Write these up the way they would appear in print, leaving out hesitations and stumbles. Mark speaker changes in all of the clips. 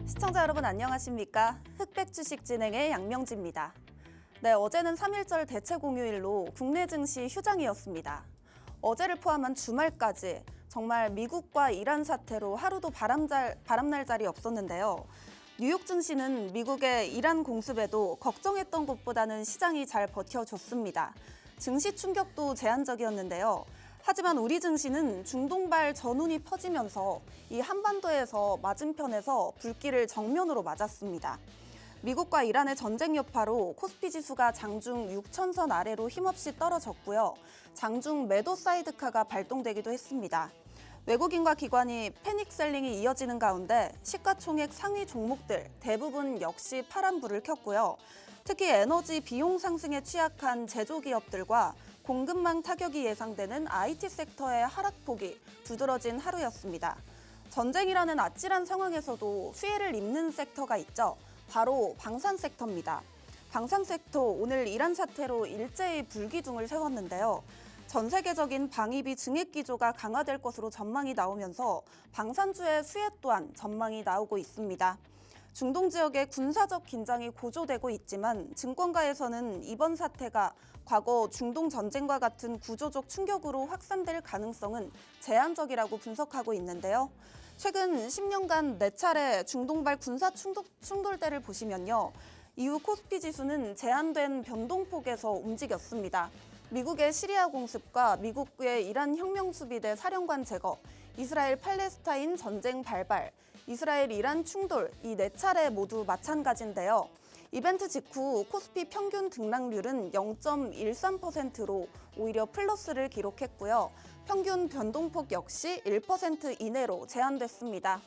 Speaker 1: 시청자 여러분 안녕하십니까? 흑백 주식 진행의 양명지입니다. 네, 어제는 3.1절 대체 공휴일로 국내 증시 휴장이었습니다. 어제를 포함한 주말까지 정말 미국과 이란 사태로 하루도 바람날 자리 없었는데요. 뉴욕 증시는 미국의 이란 공습에도 걱정했던 것보다는 시장이 잘 버텨줬습니다. 증시 충격도 제한적이었는데요. 하지만 우리 증시는 중동발 전운이 퍼지면서 이 한반도에서 맞은편에서 불길을 정면으로 맞았습니다. 미국과 이란의 전쟁 여파로 코스피 지수가 장중 6천선 아래로 힘없이 떨어졌고요. 장중 매도 사이드카가 발동되기도 했습니다. 외국인과 기관이 패닉셀링이 이어지는 가운데 시가총액 상위 종목들 대부분 역시 파란불을 켰고요. 특히 에너지 비용 상승에 취약한 제조기업들과 공급망 타격이 예상되는 IT 섹터의 하락폭이 두드러진 하루였습니다. 전쟁이라는 아찔한 상황에서도 수혜를 입는 섹터가 있죠. 바로 방산 섹터입니다. 방산 섹터 오늘 이란 사태로 일제히 불기둥을 세웠는데요. 전 세계적인 방위비 증액 기조가 강화될 것으로 전망이 나오면서 방산주의 수혜 또한 전망이 나오고 있습니다. 중동 지역의 군사적 긴장이 고조되고 있지만 증권가에서는 이번 사태가 과거 중동 전쟁과 같은 구조적 충격으로 확산될 가능성은 제한적이라고 분석하고 있는데요. 최근 10년간 4차례 중동발 군사 충돌대를 보시면요. 이후 코스피 지수는 제한된 변동폭에서 움직였습니다. 미국의 시리아 공습과 미국의 이란 혁명수비대 사령관 제거, 이스라엘 팔레스타인 전쟁 발발, 이스라엘 이란 충돌 이 4차례 모두 마찬가지인데요. 이벤트 직후 코스피 평균 등락률은 0.13%로 오히려 플러스를 기록했고요. 평균 변동폭 역시 1% 이내로 제한됐습니다.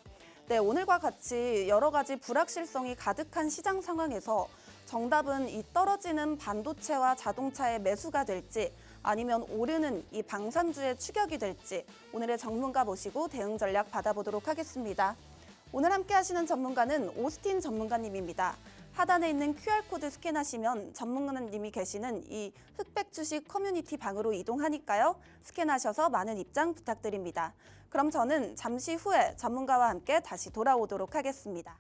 Speaker 1: 네, 오늘과 같이 여러 가지 불확실성이 가득한 시장 상황에서 정답은 이 떨어지는 반도체와 자동차의 매수가 될지 아니면 오르는 이 방산주의 추격이 될지 오늘의 전문가 모시고 대응 전략 받아보도록 하겠습니다. 오늘 함께 하시는 전문가는 오스틴 전문가님입니다. 하단에 있는 QR코드 스캔하시면 전문가님이 계시는 이 흑백 주식 커뮤니티 방으로 이동하니까요. 스캔하셔서 많은 입장 부탁드립니다. 그럼 저는 잠시 후에 전문가와 함께 다시 돌아오도록 하겠습니다.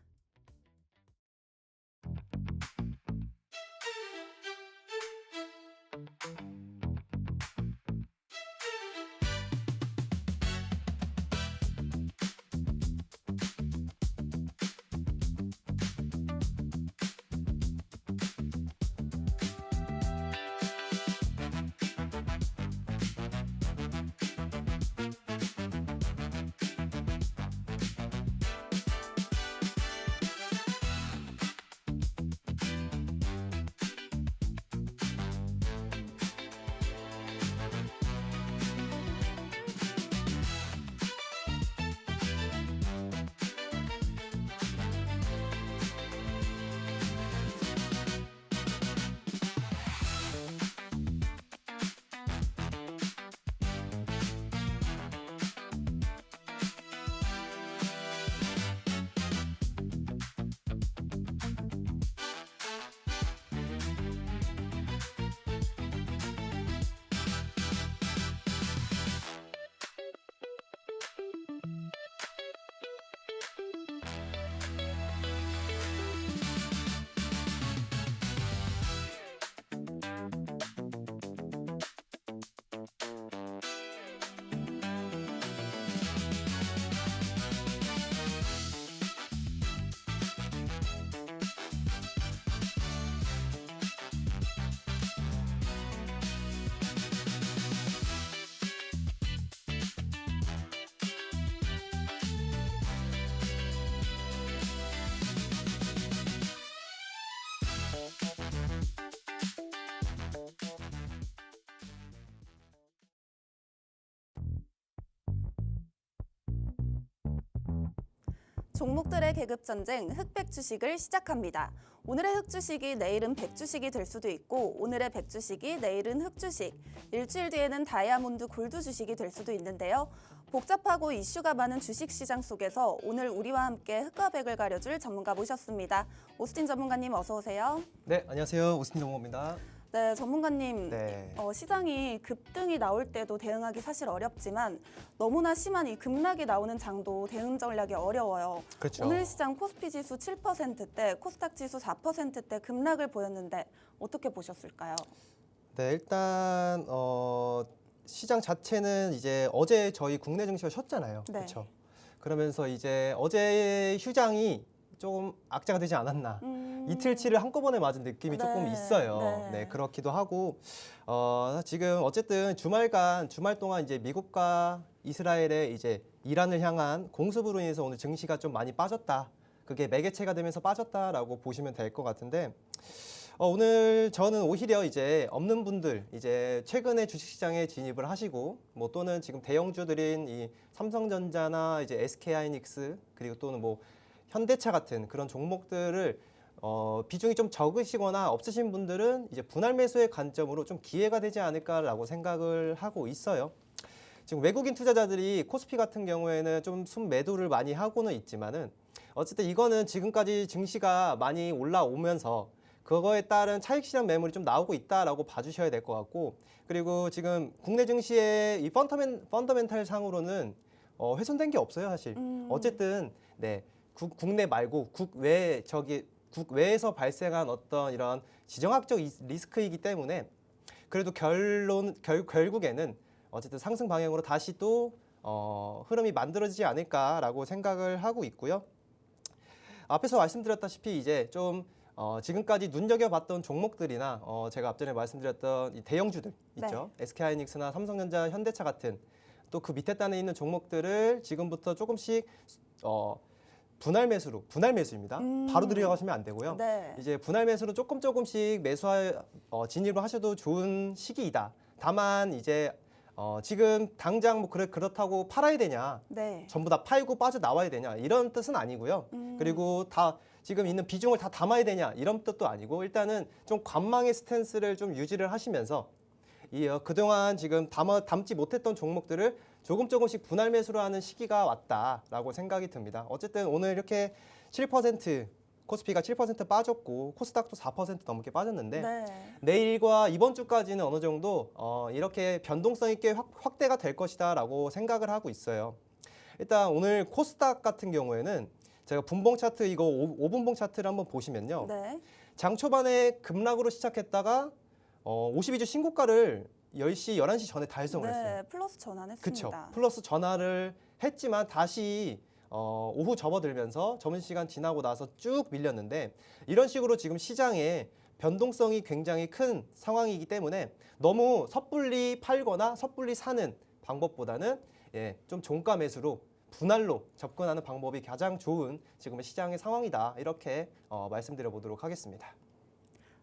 Speaker 1: 종목들의 계급 전쟁 흑백 주식을 시작합니다. 오늘의 흑주식이 내일은 백주식이 될 수도 있고 오늘의 백주식이 내일은 흑주식, 일주일 뒤에는 다이아몬드 골드 주식이 될 수도 있는데요. 복잡하고 이슈가 많은 주식시장 속에서 오늘 우리와 함께 흑과 백을 가려줄 전문가 모셨습니다. 오스틴 전문가님 어서 오세요.
Speaker 2: 네, 안녕하세요. 오스틴 전문가입니다.
Speaker 1: 네, 전문가님.
Speaker 2: 네.
Speaker 1: 시장이 급등이 나올 때도 대응하기 사실 어렵지만 너무나 심한 이 급락이 나오는 장도 대응 전략이 어려워요.
Speaker 2: 그렇죠.
Speaker 1: 오늘 시장 코스피 지수 7%대, 코스닥 지수 4%대 급락을 보였는데 어떻게 보셨을까요?
Speaker 2: 네, 일단 시장 자체는 이제 어제 저희 국내 증시가 쉬었잖아요.
Speaker 1: 네.
Speaker 2: 그렇죠. 그러면서 이제 어제 휴장이 조금 악재가 되지 않았나. 이틀치를 한꺼번에 맞은 느낌이
Speaker 1: 네,
Speaker 2: 조금 있어요.
Speaker 1: 네.
Speaker 2: 네, 그렇기도 하고 지금 어쨌든 주말 동안 이제 미국과 이스라엘의 이제 이란을 향한 공습으로 인해서 오늘 증시가 좀 많이 빠졌다. 그게 매개체가 되면서 빠졌다라고 보시면 될 것 같은데 오늘 저는 오히려 이제 없는 분들 이제 최근에 주식시장에 진입을 하시고 뭐 또는 지금 대형주들인 이 삼성전자나 이제 SK하이닉스 그리고 또는 뭐 현대차 같은 그런 종목들을 비중이 좀 적으시거나 없으신 분들은 이제 분할 매수의 관점으로 좀 기회가 되지 않을까라고 생각을 하고 있어요. 지금 외국인 투자자들이 코스피 같은 경우에는 좀 순매도를 많이 하고는 있지만은 어쨌든 이거는 지금까지 증시가 많이 올라오면서 그거에 따른 차익실현 매물이 좀 나오고 있다라고 봐주셔야 될 것 같고 그리고 지금 국내 증시의 이 펀더멘탈 상으로는 훼손된 게 없어요 사실. 어쨌든 네 국내 말고 국외에서 발생한 어떤 이런 지정학적 리스크이기 때문에 그래도 결국에는 어쨌든 상승 방향으로 다시 또 흐름이 만들어지지 않을까라고 생각을 하고 있고요. 앞에서 말씀드렸다시피 이제 좀 지금까지 눈여겨봤던 종목들이나 제가 앞전에 말씀드렸던 이 대형주들 있죠.
Speaker 1: 네.
Speaker 2: SK하이닉스나 삼성전자, 현대차 같은 또 그 밑에 단에 있는 종목들을 지금부터 조금씩 분할 매수입니다. 바로 들어가시면 안 되고요.
Speaker 1: 네.
Speaker 2: 이제 분할 매수로 조금씩 진입을 하셔도 좋은 시기이다. 다만 이제 지금 당장 뭐 그렇다고 팔아야 되냐,
Speaker 1: 네.
Speaker 2: 전부 다 팔고 빠져나와야 되냐 이런 뜻은 아니고요. 그리고 다 지금 있는 비중을 다 담아야 되냐 이런 뜻도 아니고 일단은 좀 관망의 스탠스를 좀 유지를 하시면서 그동안 지금 담지 못했던 종목들을 조금씩 분할 매수를 하는 시기가 왔다라고 생각이 듭니다. 어쨌든 오늘 이렇게 7% 코스피가 7% 빠졌고 코스닥도 4% 넘게 빠졌는데
Speaker 1: 네.
Speaker 2: 내일과 이번 주까지는 어느 정도 이렇게 변동성 있게 확대가 될 것이다라고 생각을 하고 있어요. 일단 오늘 코스닥 같은 경우에는 제가 분봉 차트 이거 5분봉 차트를 한번 보시면요.
Speaker 1: 네.
Speaker 2: 장 초반에 급락으로 시작했다가 52주 신고가를 10시, 11시 전에 달성을 했어요.
Speaker 1: 네, 플러스 전환했습니다.
Speaker 2: 그렇죠. 플러스 전환을 했지만 다시 오후 접어들면서 점심시간 지나고 나서 쭉 밀렸는데 이런 식으로 지금 시장에 변동성이 굉장히 큰 상황이기 때문에 너무 섣불리 팔거나 섣불리 사는 방법보다는 좀 종가 매수로 분할로 접근하는 방법이 가장 좋은 지금의 시장의 상황이다. 이렇게 말씀드려 보도록 하겠습니다.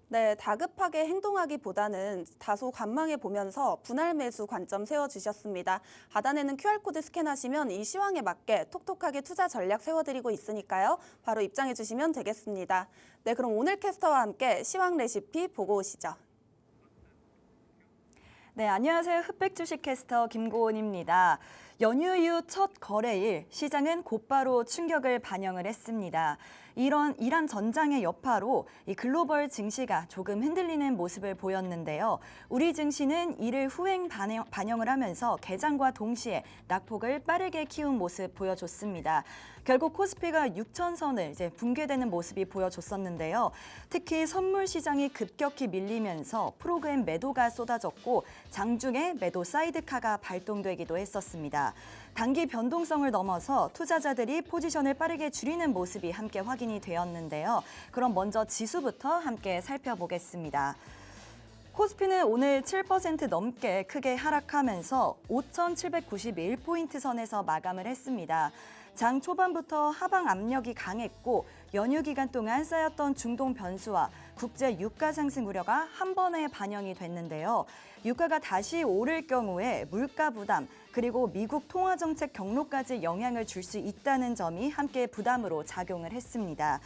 Speaker 1: 네, 다급하게 행동하기보다는 다소 관망해 보면서 분할 매수 관점 세워주셨습니다. 하단에는 QR코드 스캔하시면 이 시황에 맞게 톡톡하게 투자 전략 세워드리고 있으니까요. 바로 입장해 주시면 되겠습니다. 네, 그럼 오늘 캐스터와 함께 시황 레시피 보고 오시죠.
Speaker 3: 네, 안녕하세요. 흑백 주식 캐스터 김고은입니다. 연휴 이후 첫 거래일, 시장은 곧바로 충격을 반영을 했습니다. 이란 전장의 여파로 이 글로벌 증시가 조금 흔들리는 모습을 보였는데요. 우리 증시는 이를 후행 반영을 하면서 개장과 동시에 낙폭을 빠르게 키운 모습 보여줬습니다. 결국 코스피가 6천선을 이제 붕괴되는 모습이 보여줬었는데요. 특히 선물 시장이 급격히 밀리면서 프로그램 매도가 쏟아졌고 장중에 매도 사이드카가 발동되기도 했었습니다. 단기 변동성을 넘어서 투자자들이 포지션을 빠르게 줄이는 모습이 함께 확인이 되었는데요. 그럼 먼저 지수부터 함께 살펴보겠습니다. 코스피는 오늘 7% 넘게 크게 하락하면서 5,791포인트 선에서 마감을 했습니다. 장 초반부터 하방 압력이 강했고 연휴 기간 동안 쌓였던 중동 변수와 국제 유가 상승 우려가 한 번에 반영이 됐는데요. 유가가 다시 오를 경우에 물가 부담 그리고 미국 통화 정책 경로까지 영향을 줄 수 있다는 점이 함께 부담으로 작용을 했습니다.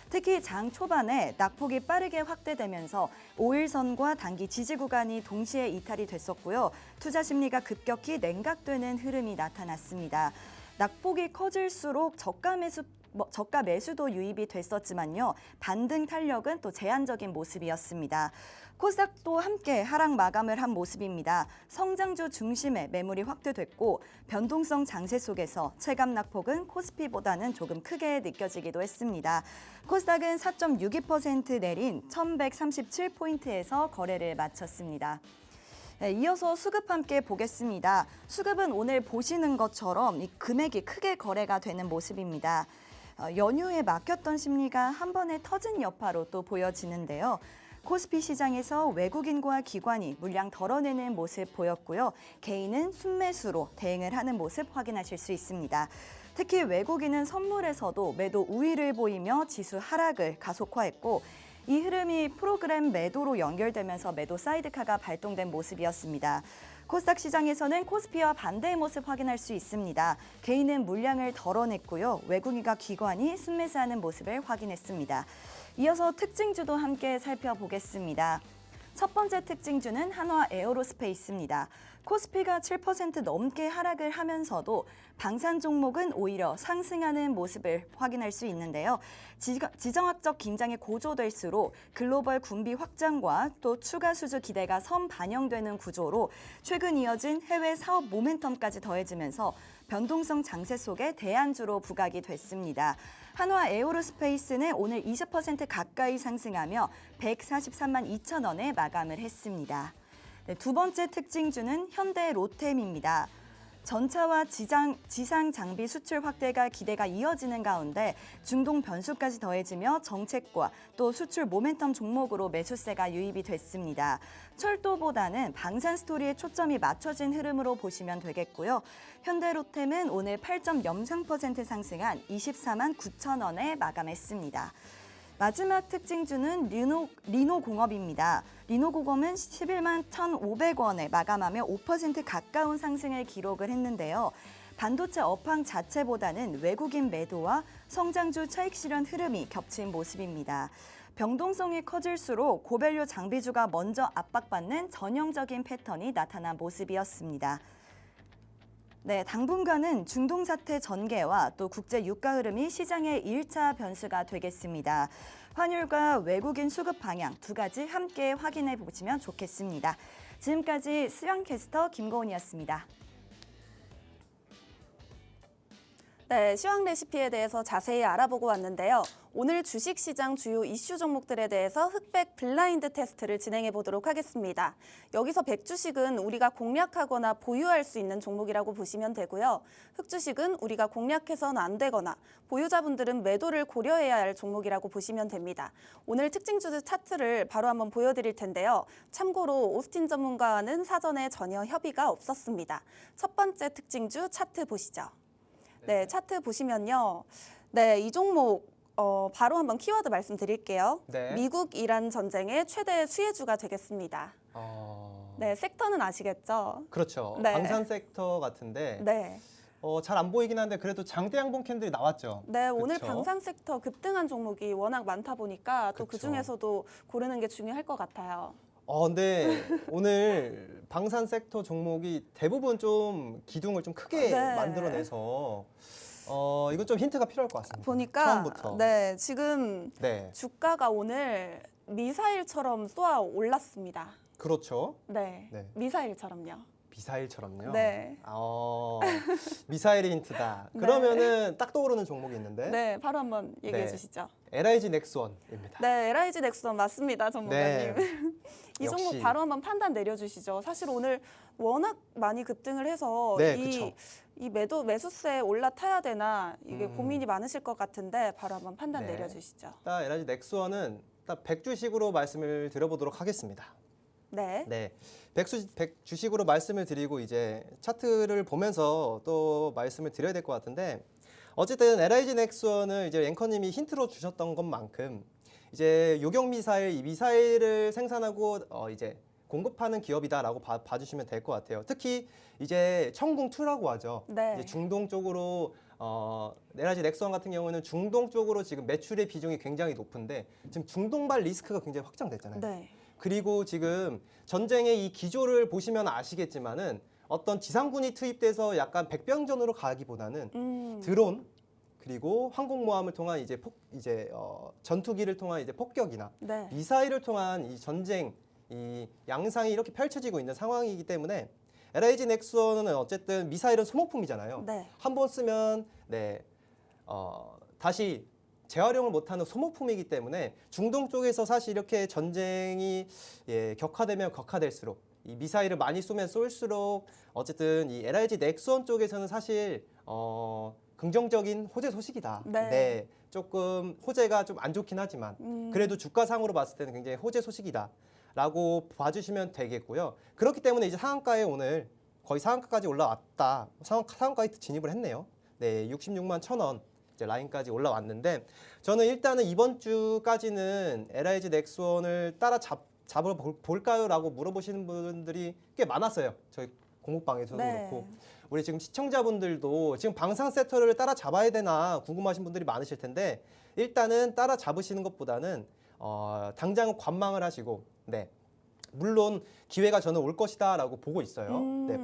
Speaker 3: 특히 장 초반에 낙폭이 빠르게 확대되면서 5일선과 단기 지지 구간이 동시에 이탈이 됐었고요. 투자 심리가 급격히 냉각되는 흐름이 나타났습니다. 낙폭이 커질수록 저가 매수도 유입이 됐었지만요. 반등 탄력은 또 제한적인 모습이었습니다. 코스닥도 함께 하락 마감을 한 모습입니다. 성장주 중심의 매물이 확대됐고 변동성 장세 속에서 체감 낙폭은 코스피보다는 조금 크게 느껴지기도 했습니다. 코스닥은 4.62% 내린 1137포인트에서 거래를 마쳤습니다. 네, 이어서 수급 함께 보겠습니다. 수급은 오늘 보시는 것처럼 이 금액이 크게 거래가 되는 모습입니다. 연휴에 막혔던 심리가 한 번에 터진 여파로 또 보여지는데요. 코스피 시장에서 외국인과 기관이 물량 덜어내는 모습 보였고요. 개인은 순매수로 대응을 하는 모습 확인하실 수 있습니다. 특히 외국인은 선물에서도 매도 우위를 보이며 지수 하락을 가속화했고 이 흐름이 프로그램 매도로 연결되면서 매도 사이드카가 발동된 모습이었습니다. 코스닥 시장에서는 코스피와 반대의 모습 확인할 수 있습니다. 개인은 물량을 덜어냈고요. 외국인과 기관이 순매수하는 모습을 확인했습니다. 이어서 특징주도 함께 살펴보겠습니다. 첫 번째 특징주는 한화 에어로스페이스입니다. 코스피가 7% 넘게 하락을 하면서도 방산 종목은 오히려 상승하는 모습을 확인할 수 있는데요. 지정학적 긴장이 고조될수록 글로벌 군비 확장과 또 추가 수주 기대가 선반영되는 구조로 최근 이어진 해외 사업 모멘텀까지 더해지면서 변동성 장세 속에 대안주로 부각이 됐습니다. 한화 에어로스페이스는 오늘 20% 가까이 상승하며 143만 2천 원에 마감을 했습니다. 네, 두 번째 특징주는 현대 로템입니다. 전차와 지상 장비 수출 확대가 기대가 이어지는 가운데 중동 변수까지 더해지며 정책과 또 수출 모멘텀 종목으로 매수세가 유입이 됐습니다. 철도보다는 방산 스토리에 초점이 맞춰진 흐름으로 보시면 되겠고요. 현대로템은 오늘 8.03% 상승한 24만 9천 원에 마감했습니다. 마지막 특징주는 리노공업입니다. 리노공업은 11만 1,500원에 마감하며 5% 가까운 상승을 기록을 했는데요. 반도체 업황 자체보다는 외국인 매도와 성장주 차익 실현 흐름이 겹친 모습입니다. 변동성이 커질수록 고밸류 장비주가 먼저 압박받는 전형적인 패턴이 나타난 모습이었습니다. 네, 당분간은 중동 사태 전개와 또 국제 유가 흐름이 시장의 1차 변수가 되겠습니다. 환율과 외국인 수급 방향 두 가지 함께 확인해 보시면 좋겠습니다. 지금까지 시황캐스터 김고은이었습니다.
Speaker 1: 네, 시황 레시피에 대해서 자세히 알아보고 왔는데요. 오늘 주식시장 주요 이슈 종목들에 대해서 흑백 블라인드 테스트를 진행해 보도록 하겠습니다. 여기서 백주식은 우리가 공략하거나 보유할 수 있는 종목이라고 보시면 되고요. 흑주식은 우리가 공략해서는 안 되거나 보유자분들은 매도를 고려해야 할 종목이라고 보시면 됩니다. 오늘 특징주 차트를 바로 한번 보여드릴 텐데요. 참고로 오스틴 전문가와는 사전에 전혀 협의가 없었습니다. 첫 번째 특징주 차트 보시죠. 네, 차트 보시면요. 네, 이 종목 바로 한번 키워드 말씀드릴게요.
Speaker 2: 네.
Speaker 1: 미국-이란 전쟁의 최대 수혜주가 되겠습니다. 네, 섹터는 아시겠죠?
Speaker 2: 그렇죠.
Speaker 1: 네.
Speaker 2: 방산 섹터 같은데
Speaker 1: 네.
Speaker 2: 잘 안 보이긴 한데 그래도 장대 양봉 캔들이 나왔죠.
Speaker 1: 네, 오늘
Speaker 2: 그쵸?
Speaker 1: 방산 섹터 급등한 종목이 워낙 많다 보니까 또
Speaker 2: 그쵸.
Speaker 1: 그중에서도 고르는 게 중요할 것 같아요.
Speaker 2: 근데 오늘 방산 섹터 종목이 대부분 좀 기둥을 좀 크게
Speaker 1: 네.
Speaker 2: 만들어내서 이건 좀 힌트가 필요할 것 같습니다.
Speaker 1: 보니까
Speaker 2: 처음부터.
Speaker 1: 네, 지금
Speaker 2: 네,
Speaker 1: 주가가 오늘 미사일처럼 쏘아 올랐습니다.
Speaker 2: 그렇죠.
Speaker 1: 네,
Speaker 2: 네.
Speaker 1: 미사일처럼요.
Speaker 2: 미사일처럼요.
Speaker 1: 네.
Speaker 2: 미사일이 힌트다.
Speaker 1: 네.
Speaker 2: 그러면은 딱 떠오르는 종목이 있는데
Speaker 1: 네, 바로 한번 얘기해
Speaker 2: 네.
Speaker 1: 주시죠.
Speaker 2: LIG 넥스원입니다.
Speaker 1: 네, LIG 넥스원 맞습니다, 전문가님.
Speaker 2: 네.
Speaker 1: 이 종목
Speaker 2: 역시.
Speaker 1: 바로 한번 판단 내려주시죠. 사실 오늘 워낙 많이 급등을 해서
Speaker 2: 네, 그쵸.
Speaker 1: 이 매수세 올라타야 되나 이게 고민이 많으실 것 같은데 바로 한번 판단
Speaker 2: 네.
Speaker 1: 내려주시죠.
Speaker 2: 딱 LIG 넥스원은 딱 100주식으로 말씀을 드려보도록 하겠습니다.
Speaker 1: 네.
Speaker 2: 네, 100주식으로 말씀을 드리고 이제 차트를 보면서 또 말씀을 드려야 될 것 같은데 어쨌든 LIG 넥스원을 이제 앵커님이 힌트로 주셨던 것만큼 이제 요격 미사일, 이 미사일을 생산하고 이제 공급하는 기업이다라고 봐주시면 될 것 같아요. 특히 이제 청궁2라고 하죠.
Speaker 1: 네.
Speaker 2: 이제 중동 쪽으로 LIG 넥스원 같은 경우는 중동 쪽으로 지금 매출의 비중이 굉장히 높은데 지금 중동발 리스크가 굉장히 확장됐잖아요.
Speaker 1: 네.
Speaker 2: 그리고 지금 전쟁의 이 기조를 보시면 아시겠지만은 어떤 지상군이 투입돼서 약간 백병전으로 가기보다는 드론 그리고 항공모함을 통한 전투기를 통한 폭격이나
Speaker 1: 네.
Speaker 2: 미사일을 통한 이 전쟁 이 양상이 이렇게 펼쳐지고 있는 상황이기 때문에 LIG 넥스원은 어쨌든 미사일은 소모품이잖아요.
Speaker 1: 네.
Speaker 2: 한 번 쓰면 다시 재활용을 못하는 소모품이기 때문에 중동 쪽에서 사실 이렇게 전쟁이 격화되면 격화될수록 이 미사일을 많이 쏘면 쏠수록 어쨌든 이 LIG 넥스원 쪽에서는 사실 긍정적인 호재 소식이다.
Speaker 1: 네.
Speaker 2: 조금 호재가 좀 안 좋긴 하지만 그래도 주가상으로 봤을 때는 굉장히 호재 소식이다. 라고 봐주시면 되겠고요. 그렇기 때문에 이제 상한가에 오늘 거의 상한가까지 올라왔다. 상한가에 진입을 했네요. 네, 66만 1,000원 이제 라인까지 올라왔는데 저는 일단은 이번 주까지는 LIG 넥스원을 따라 잡아볼까요?라고 물어보시는 분들이 꽤 많았어요. 저희 공목방에서도
Speaker 1: 네.
Speaker 2: 그렇고 우리 지금 시청자분들도 지금 방산 섹터를 따라 잡아야 되나 궁금하신 분들이 많으실 텐데 일단은 따라 잡으시는 것보다는 당장은 관망을 하시고 네. 물론 기회가 저는 올 것이다라고 보고 있어요. 네,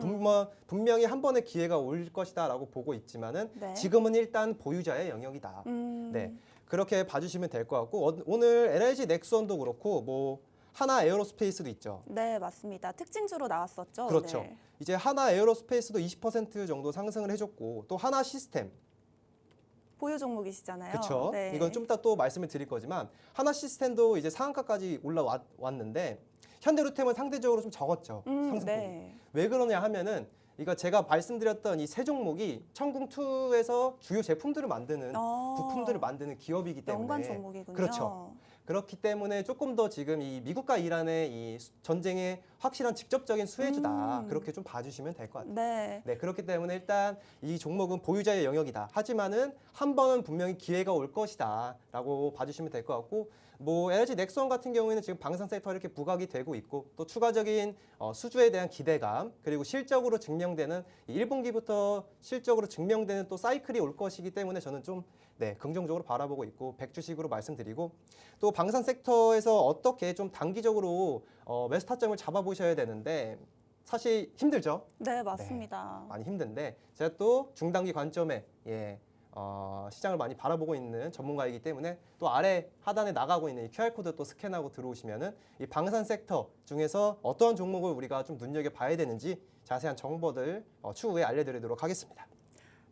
Speaker 2: 분명히 한 번의 기회가 올 것이다라고 보고 있지만은
Speaker 1: 네.
Speaker 2: 지금은 일단 보유자의 영역이다. 네, 그렇게 봐주시면 될 것 같고 오늘 LIG 넥스원도 그렇고 뭐 하나 에어로스페이스도 있죠.
Speaker 1: 네, 맞습니다. 특징주로 나왔었죠.
Speaker 2: 그렇죠.
Speaker 1: 오늘.
Speaker 2: 이제 하나 에어로스페이스도 20% 정도 상승을 해줬고 또 하나 시스템
Speaker 1: 보유 종목이시잖아요.
Speaker 2: 그렇죠.
Speaker 1: 네.
Speaker 2: 이건 좀 이따 또 말씀을 드릴 거지만 하나 시스템도 이제 상한가까지 올라왔는데 현대로템은 상대적으로 좀 적었죠. 상승폭이.
Speaker 1: 네.
Speaker 2: 왜 그러냐 하면은 이거 제가 말씀드렸던 이 세 종목이 천궁2에서 주요 제품들을 만드는 부품들을 만드는 기업이기 때문에
Speaker 1: 연관 종목이군요.
Speaker 2: 그렇죠. 그렇기 때문에 조금 더 지금 이 미국과 이란의 이 전쟁의 확실한 직접적인 수혜주다. 그렇게 좀 봐주시면 될 것 같아요.
Speaker 1: 네.
Speaker 2: 네, 그렇기 때문에 일단 이 종목은 보유자의 영역이다. 하지만은 한 번은 분명히 기회가 올 것이다라고 봐주시면 될 것 같고, 뭐 LG 넥스원 같은 경우에는 지금 방산 섹터 이렇게 부각이 되고 있고, 또 추가적인 수주에 대한 기대감, 그리고 실적으로 증명되는 1분기부터 실적으로 증명되는 또 사이클이 올 것이기 때문에 저는 좀 긍정적으로 바라보고 있고 100주식으로 말씀드리고, 또 방산 섹터에서 어떻게 좀 단기적으로 매수 타점을 잡아보셔야 되는데 사실 힘들죠.
Speaker 1: 네, 맞습니다.
Speaker 2: 많이 힘든데 제가 또 중단기 관점에 시장을 많이 바라보고 있는 전문가이기 때문에 또 아래 하단에 나가고 있는 이 QR코드 또 스캔하고 들어오시면은 이 방산 섹터 중에서 어떠한 종목을 우리가 좀 눈여겨봐야 되는지 자세한 정보들 추후에 알려드리도록 하겠습니다.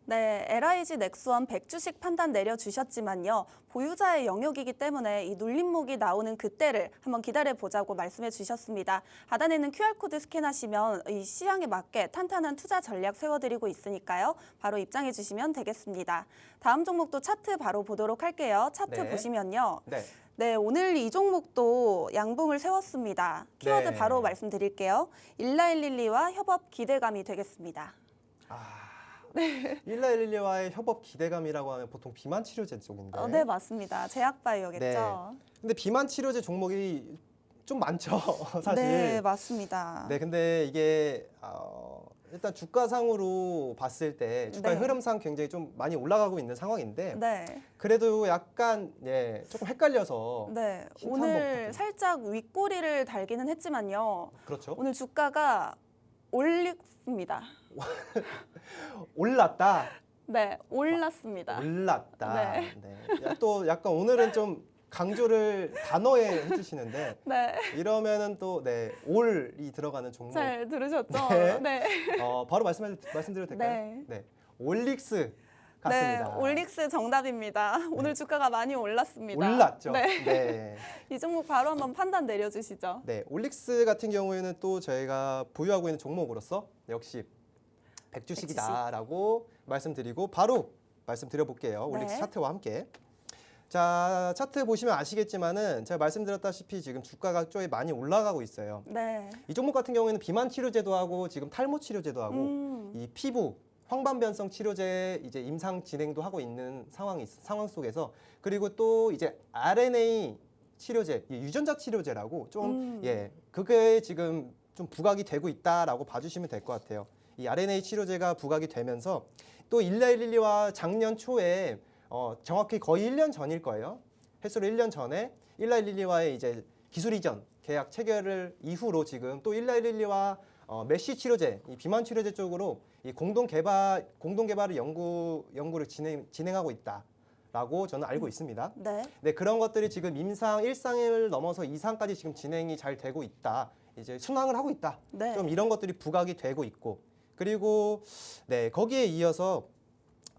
Speaker 1: 네, LIG 넥스원 100주식 판단 내려주셨지만요. 보유자의 영역이기 때문에 이 눌림목이 나오는 그때를 한번 기다려보자고 말씀해 주셨습니다. 하단에는 QR코드 스캔하시면 이 시장에 맞게 탄탄한 투자 전략 세워드리고 있으니까요. 바로 입장해 주시면 되겠습니다. 다음 종목도 차트 바로 보도록 할게요. 차트
Speaker 2: 네.
Speaker 1: 보시면요.
Speaker 2: 네.
Speaker 1: 네, 오늘 이 종목도 양봉을 세웠습니다. 키워드
Speaker 2: 네.
Speaker 1: 바로 말씀드릴게요. 1111와 협업 기대감이 되겠습니다.
Speaker 2: 1111와의 협업 기대감이라고 하면 보통 비만 치료제 쪽인데.
Speaker 1: 네, 맞습니다. 제약바이오겠죠.
Speaker 2: 근데 비만 치료제 종목이 좀 많죠, 사실.
Speaker 1: 네, 맞습니다.
Speaker 2: 네, 근데 이게 일단 주가상으로 봤을 때 주가의
Speaker 1: 네.
Speaker 2: 흐름상 굉장히 좀 많이 올라가고 있는 상황인데
Speaker 1: 네,
Speaker 2: 그래도 약간 조금 헷갈려서
Speaker 1: 네.
Speaker 2: 힌트
Speaker 1: 오늘
Speaker 2: 한번
Speaker 1: 살짝 윗꼬리를 달기는 했지만요.
Speaker 2: 그렇죠.
Speaker 1: 오늘 주가가 올랐습니다.
Speaker 2: 올랐다.
Speaker 1: 네, 올랐습니다.
Speaker 2: 올랐다.
Speaker 1: 네.
Speaker 2: 또 약간 오늘은 좀 강조를 단어에 해주시는데
Speaker 1: 네,
Speaker 2: 이러면은 또 올이 들어가는 종목.
Speaker 1: 잘 들으셨죠?
Speaker 2: 네.
Speaker 1: 네.
Speaker 2: 바로 말씀드려도 될까요?
Speaker 1: 네.
Speaker 2: 올릭스 같습니다.
Speaker 1: 네, 올릭스 정답입니다. 오늘 주가가 많이 올랐습니다.
Speaker 2: 올랐죠.
Speaker 1: 네.
Speaker 2: 네.
Speaker 1: 이 종목 바로 한번 판단 내려주시죠.
Speaker 2: 네, 올릭스 같은 경우에는 또 저희가 보유하고 있는 종목으로서 역시 100주식이다라고 말씀드리고 바로 말씀드려볼게요. 올릭스
Speaker 1: 네.
Speaker 2: 차트와 함께. 자, 차트 보시면 아시겠지만은 제가 말씀드렸다시피 지금 주가가 좀 많이 올라가고 있어요.
Speaker 1: 네.
Speaker 2: 이 종목 같은 경우에는 비만 치료제도 하고 지금 탈모 치료제도 하고 이 피부 황반변성 치료제 이제 임상 진행도 하고 있는 상황 속에서, 그리고 또 이제 RNA 치료제, 유전자 치료제라고 좀 그게 지금 좀 부각이 되고 있다라고 봐주시면 될 것 같아요. 이 RNA 치료제가 부각이 되면서 또 1112와 작년 초에 정확히 거의 1년 전일 거예요. 횟수로 1년 전에 1112와의 이제 기술 이전 계약 체결을 이후로 지금 또 1112와 메쉬 치료제, 이 비만 치료제 쪽으로 이 공동 개발을 연구를 진행하고 있다라고 저는 알고 있습니다.
Speaker 1: 네.
Speaker 2: 네, 그런 것들이 지금 임상 1상을 넘어서 2상까지 지금 진행이 잘 되고 있다. 이제 순항을 하고 있다.
Speaker 1: 네.
Speaker 2: 좀 이런 것들이 부각이 되고 있고, 그리고 네, 거기에 이어서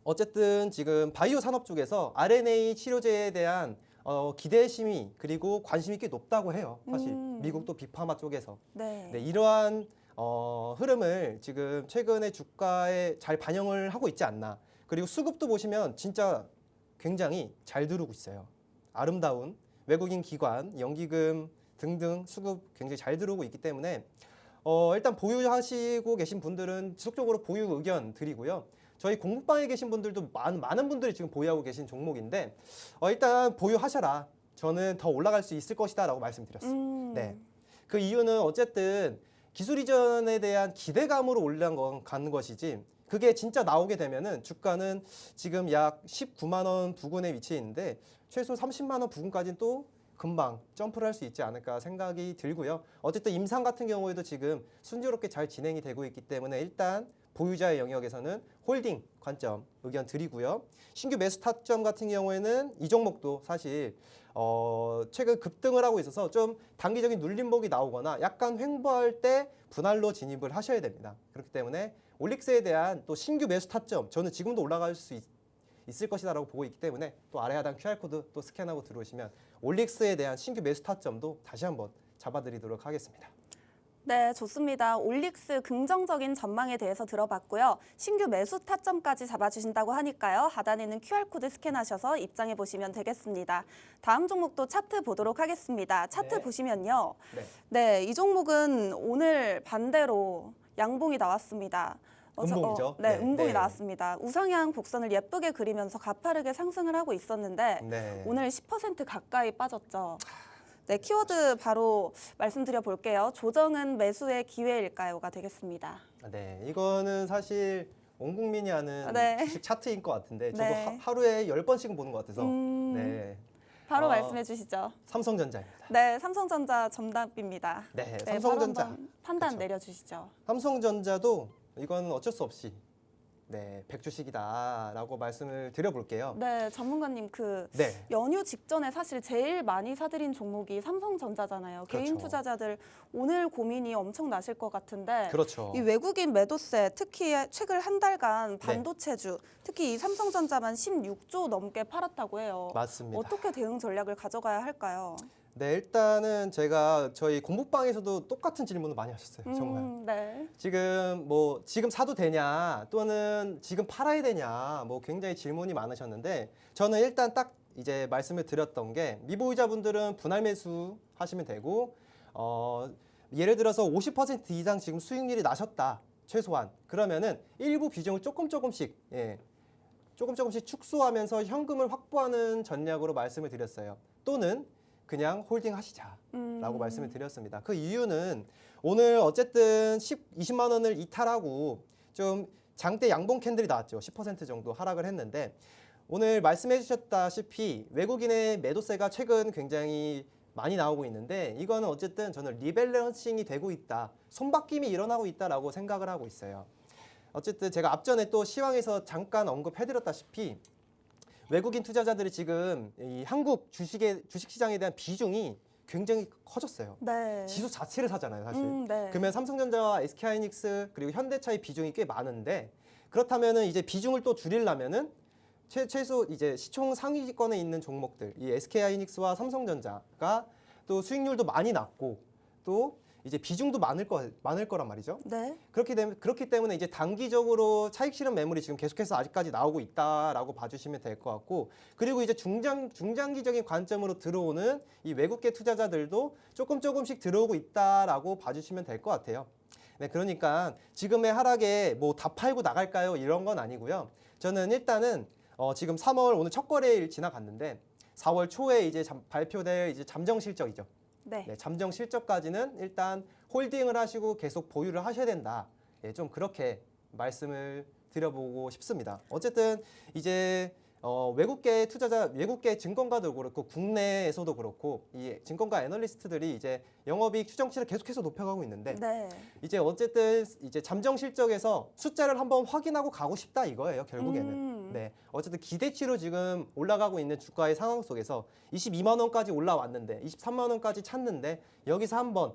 Speaker 2: 어쨌든 지금 바이오 산업 쪽에서 RNA 치료제에 대한 기대심이 그리고 관심이 꽤 높다고 해요. 사실 미국도 빅파마 쪽에서.
Speaker 1: 네.
Speaker 2: 네, 이러한 흐름을 지금 최근에 주가에 잘 반영을 하고 있지 않나. 그리고 수급도 보시면 진짜 굉장히 잘 들어오고 있어요. 아름다운 외국인 기관, 연기금 등등 수급 굉장히 잘 들어오고 있기 때문에 일단 보유하시고 계신 분들은 지속적으로 보유 의견 드리고요. 저희 공부방에 계신 분들도 많은 분들이 지금 보유하고 계신 종목인데 일단 보유하셔라. 저는 더 올라갈 수 있을 것이다 라고 말씀드렸어요. 네. 그 이유는 어쨌든 기술 이전에 대한 기대감으로 올라가는 것이지, 그게 진짜 나오게 되면은 주가는 지금 약 19만 원 부근에 위치해 있는데 최소 30만 원 부근까지는 또 금방 점프를 할 수 있지 않을까 생각이 들고요. 어쨌든 임상 같은 경우에도 지금 순조롭게 잘 진행이 되고 있기 때문에 일단 보유자의 영역에서는 홀딩 관점 의견 드리고요. 신규 매수 타점 같은 경우에는 이 종목도 사실 최근 급등을 하고 있어서 좀 단기적인 눌림목이 나오거나 약간 횡보할 때 분할로 진입을 하셔야 됩니다. 그렇기 때문에 올릭스에 대한 또 신규 매수 타점, 저는 지금도 올라갈 수 있을 것이다라고 보고 있기 때문에 또 아래 하단 QR코드 또 스캔하고 들어오시면 올릭스에 대한 신규 매수 타점도 다시 한번 잡아드리도록 하겠습니다.
Speaker 1: 네, 좋습니다. 올릭스 긍정적인 전망에 대해서 들어봤고요. 신규 매수 타점까지 잡아주신다고 하니까요. 하단에 있는 QR코드 스캔하셔서 입장해 보시면 되겠습니다. 다음 종목도 차트 보도록 하겠습니다. 차트
Speaker 2: 네.
Speaker 1: 보시면요.
Speaker 2: 네.
Speaker 1: 네, 이 종목은 오늘 반대로 양봉이 나왔습니다.
Speaker 2: 음봉이죠?
Speaker 1: 네,
Speaker 2: 네,
Speaker 1: 음봉이
Speaker 2: 네.
Speaker 1: 나왔습니다. 우상향 곡선을 예쁘게 그리면서 가파르게 상승을 하고 있었는데
Speaker 2: 네.
Speaker 1: 오늘 10% 가까이 빠졌죠. 네, 키워드 바로 말씀드려 볼게요. 조정은 매수의 기회일까요가 되겠습니다.
Speaker 2: 네, 이거는 사실 온 국민이 아는
Speaker 1: 네.
Speaker 2: 주식 차트인 것 같은데 저도
Speaker 1: 네.
Speaker 2: 하루에 10번씩은 보는 것 같아서 네,
Speaker 1: 바로 말씀해 주시죠.
Speaker 2: 삼성전자입니다.
Speaker 1: 네, 삼성전자 정답입니다.
Speaker 2: 네,
Speaker 1: 네,
Speaker 2: 삼성전자.
Speaker 1: 바로 한번 판단
Speaker 2: 그쵸.
Speaker 1: 내려주시죠.
Speaker 2: 삼성전자도 이건 어쩔 수 없이 네, 백주식이다라고 말씀을 드려볼게요.
Speaker 1: 네, 전문가님
Speaker 2: 네.
Speaker 1: 연휴 직전에 사실 제일 많이 사들인 종목이 삼성전자잖아요. 개인
Speaker 2: 그렇죠.
Speaker 1: 투자자들 오늘 고민이 엄청 나실 것 같은데
Speaker 2: 그렇죠.
Speaker 1: 이 외국인 매도세, 특히 최근 한 달간 반도체주, 특히 이 삼성전자만 16조 넘게 팔았다고 해요.
Speaker 2: 맞습니다.
Speaker 1: 어떻게 대응 전략을 가져가야 할까요?
Speaker 2: 네, 일단은 제가 저희 공부방에서도 똑같은 질문을 많이 하셨어요. 정말.
Speaker 1: 네.
Speaker 2: 지금 사도 되냐 또는 지금 팔아야 되냐 뭐 굉장히 질문이 많으셨는데 저는 일단 딱 이제 말씀을 드렸던 게 미보유자분들은 분할 매수 하시면 되고 예를 들어서 50% 이상 지금 수익률이 나셨다 최소한 그러면은 일부 비중을 조금씩 축소하면서 현금을 확보하는 전략으로 말씀을 드렸어요. 또는 그냥 홀딩 하시자라고 말씀을 드렸습니다. 그 이유는 오늘 어쨌든 20만 원을 이탈하고 좀 장대 양봉 캔들이 나왔죠. 10% 정도 하락을 했는데 오늘 말씀해 주셨다시피 외국인의 매도세가 최근 굉장히 많이 나오고 있는데 이거는 어쨌든 저는 리밸런싱이 되고 있다. 손바뀜이 일어나고 있다라고 생각을 하고 있어요. 어쨌든 제가 앞전에 또 시황에서 잠깐 언급해드렸다시피 외국인 투자자들이 지금 이 한국 주식시장에 대한 비중이 굉장히 커졌어요.
Speaker 1: 네.
Speaker 2: 지수 자체를 사잖아요, 사실.
Speaker 1: 네.
Speaker 2: 그러면 삼성전자와 SK하이닉스 그리고 현대차의 비중이 꽤 많은데 그렇다면은 이제 비중을 또 줄이려면은 최소 이제 시총 상위권에 있는 종목들, 이 SK하이닉스와 삼성전자가 또 수익률도 많이 낮고 또 이제 비중도 많을 거란 말이죠.
Speaker 1: 네.
Speaker 2: 그렇기 때문에 이제 단기적으로 차익 실현 매물이 지금 계속해서 아직까지 나오고 있다라고 봐주시면 될 것 같고 그리고 이제 중장기적인 관점으로 들어오는 이 외국계 투자자들도 조금씩 들어오고 있다라고 봐주시면 될 것 같아요. 네, 그러니까 지금의 하락에 뭐 다 팔고 나갈까요? 이런 건 아니고요. 저는 일단은 지금 3월 오늘 첫 거래일 지나갔는데 4월 초에 이제 발표될 이제 잠정 실적이죠.
Speaker 1: 네.
Speaker 2: 네, 잠정 실적까지는 일단 홀딩을 하시고 계속 보유를 하셔야 된다. 좀 그렇게 말씀을 드려보고 싶습니다. 어쨌든 이제 외국계 투자자, 외국계 증권가도 그렇고 국내에서도 그렇고 이 증권가 애널리스트들이 이제 영업이익 추정치를 계속해서 높여가고 있는데
Speaker 1: 네.
Speaker 2: 이제 어쨌든 이제 잠정 실적에서 숫자를 한번 확인하고 가고 싶다 이거예요, 결국에는. 네. 어쨌든 기대치로 지금 올라가고 있는 주가의 상황 속에서 22만 원까지 올라왔는데 23만 원까지 찼는데 여기서 한번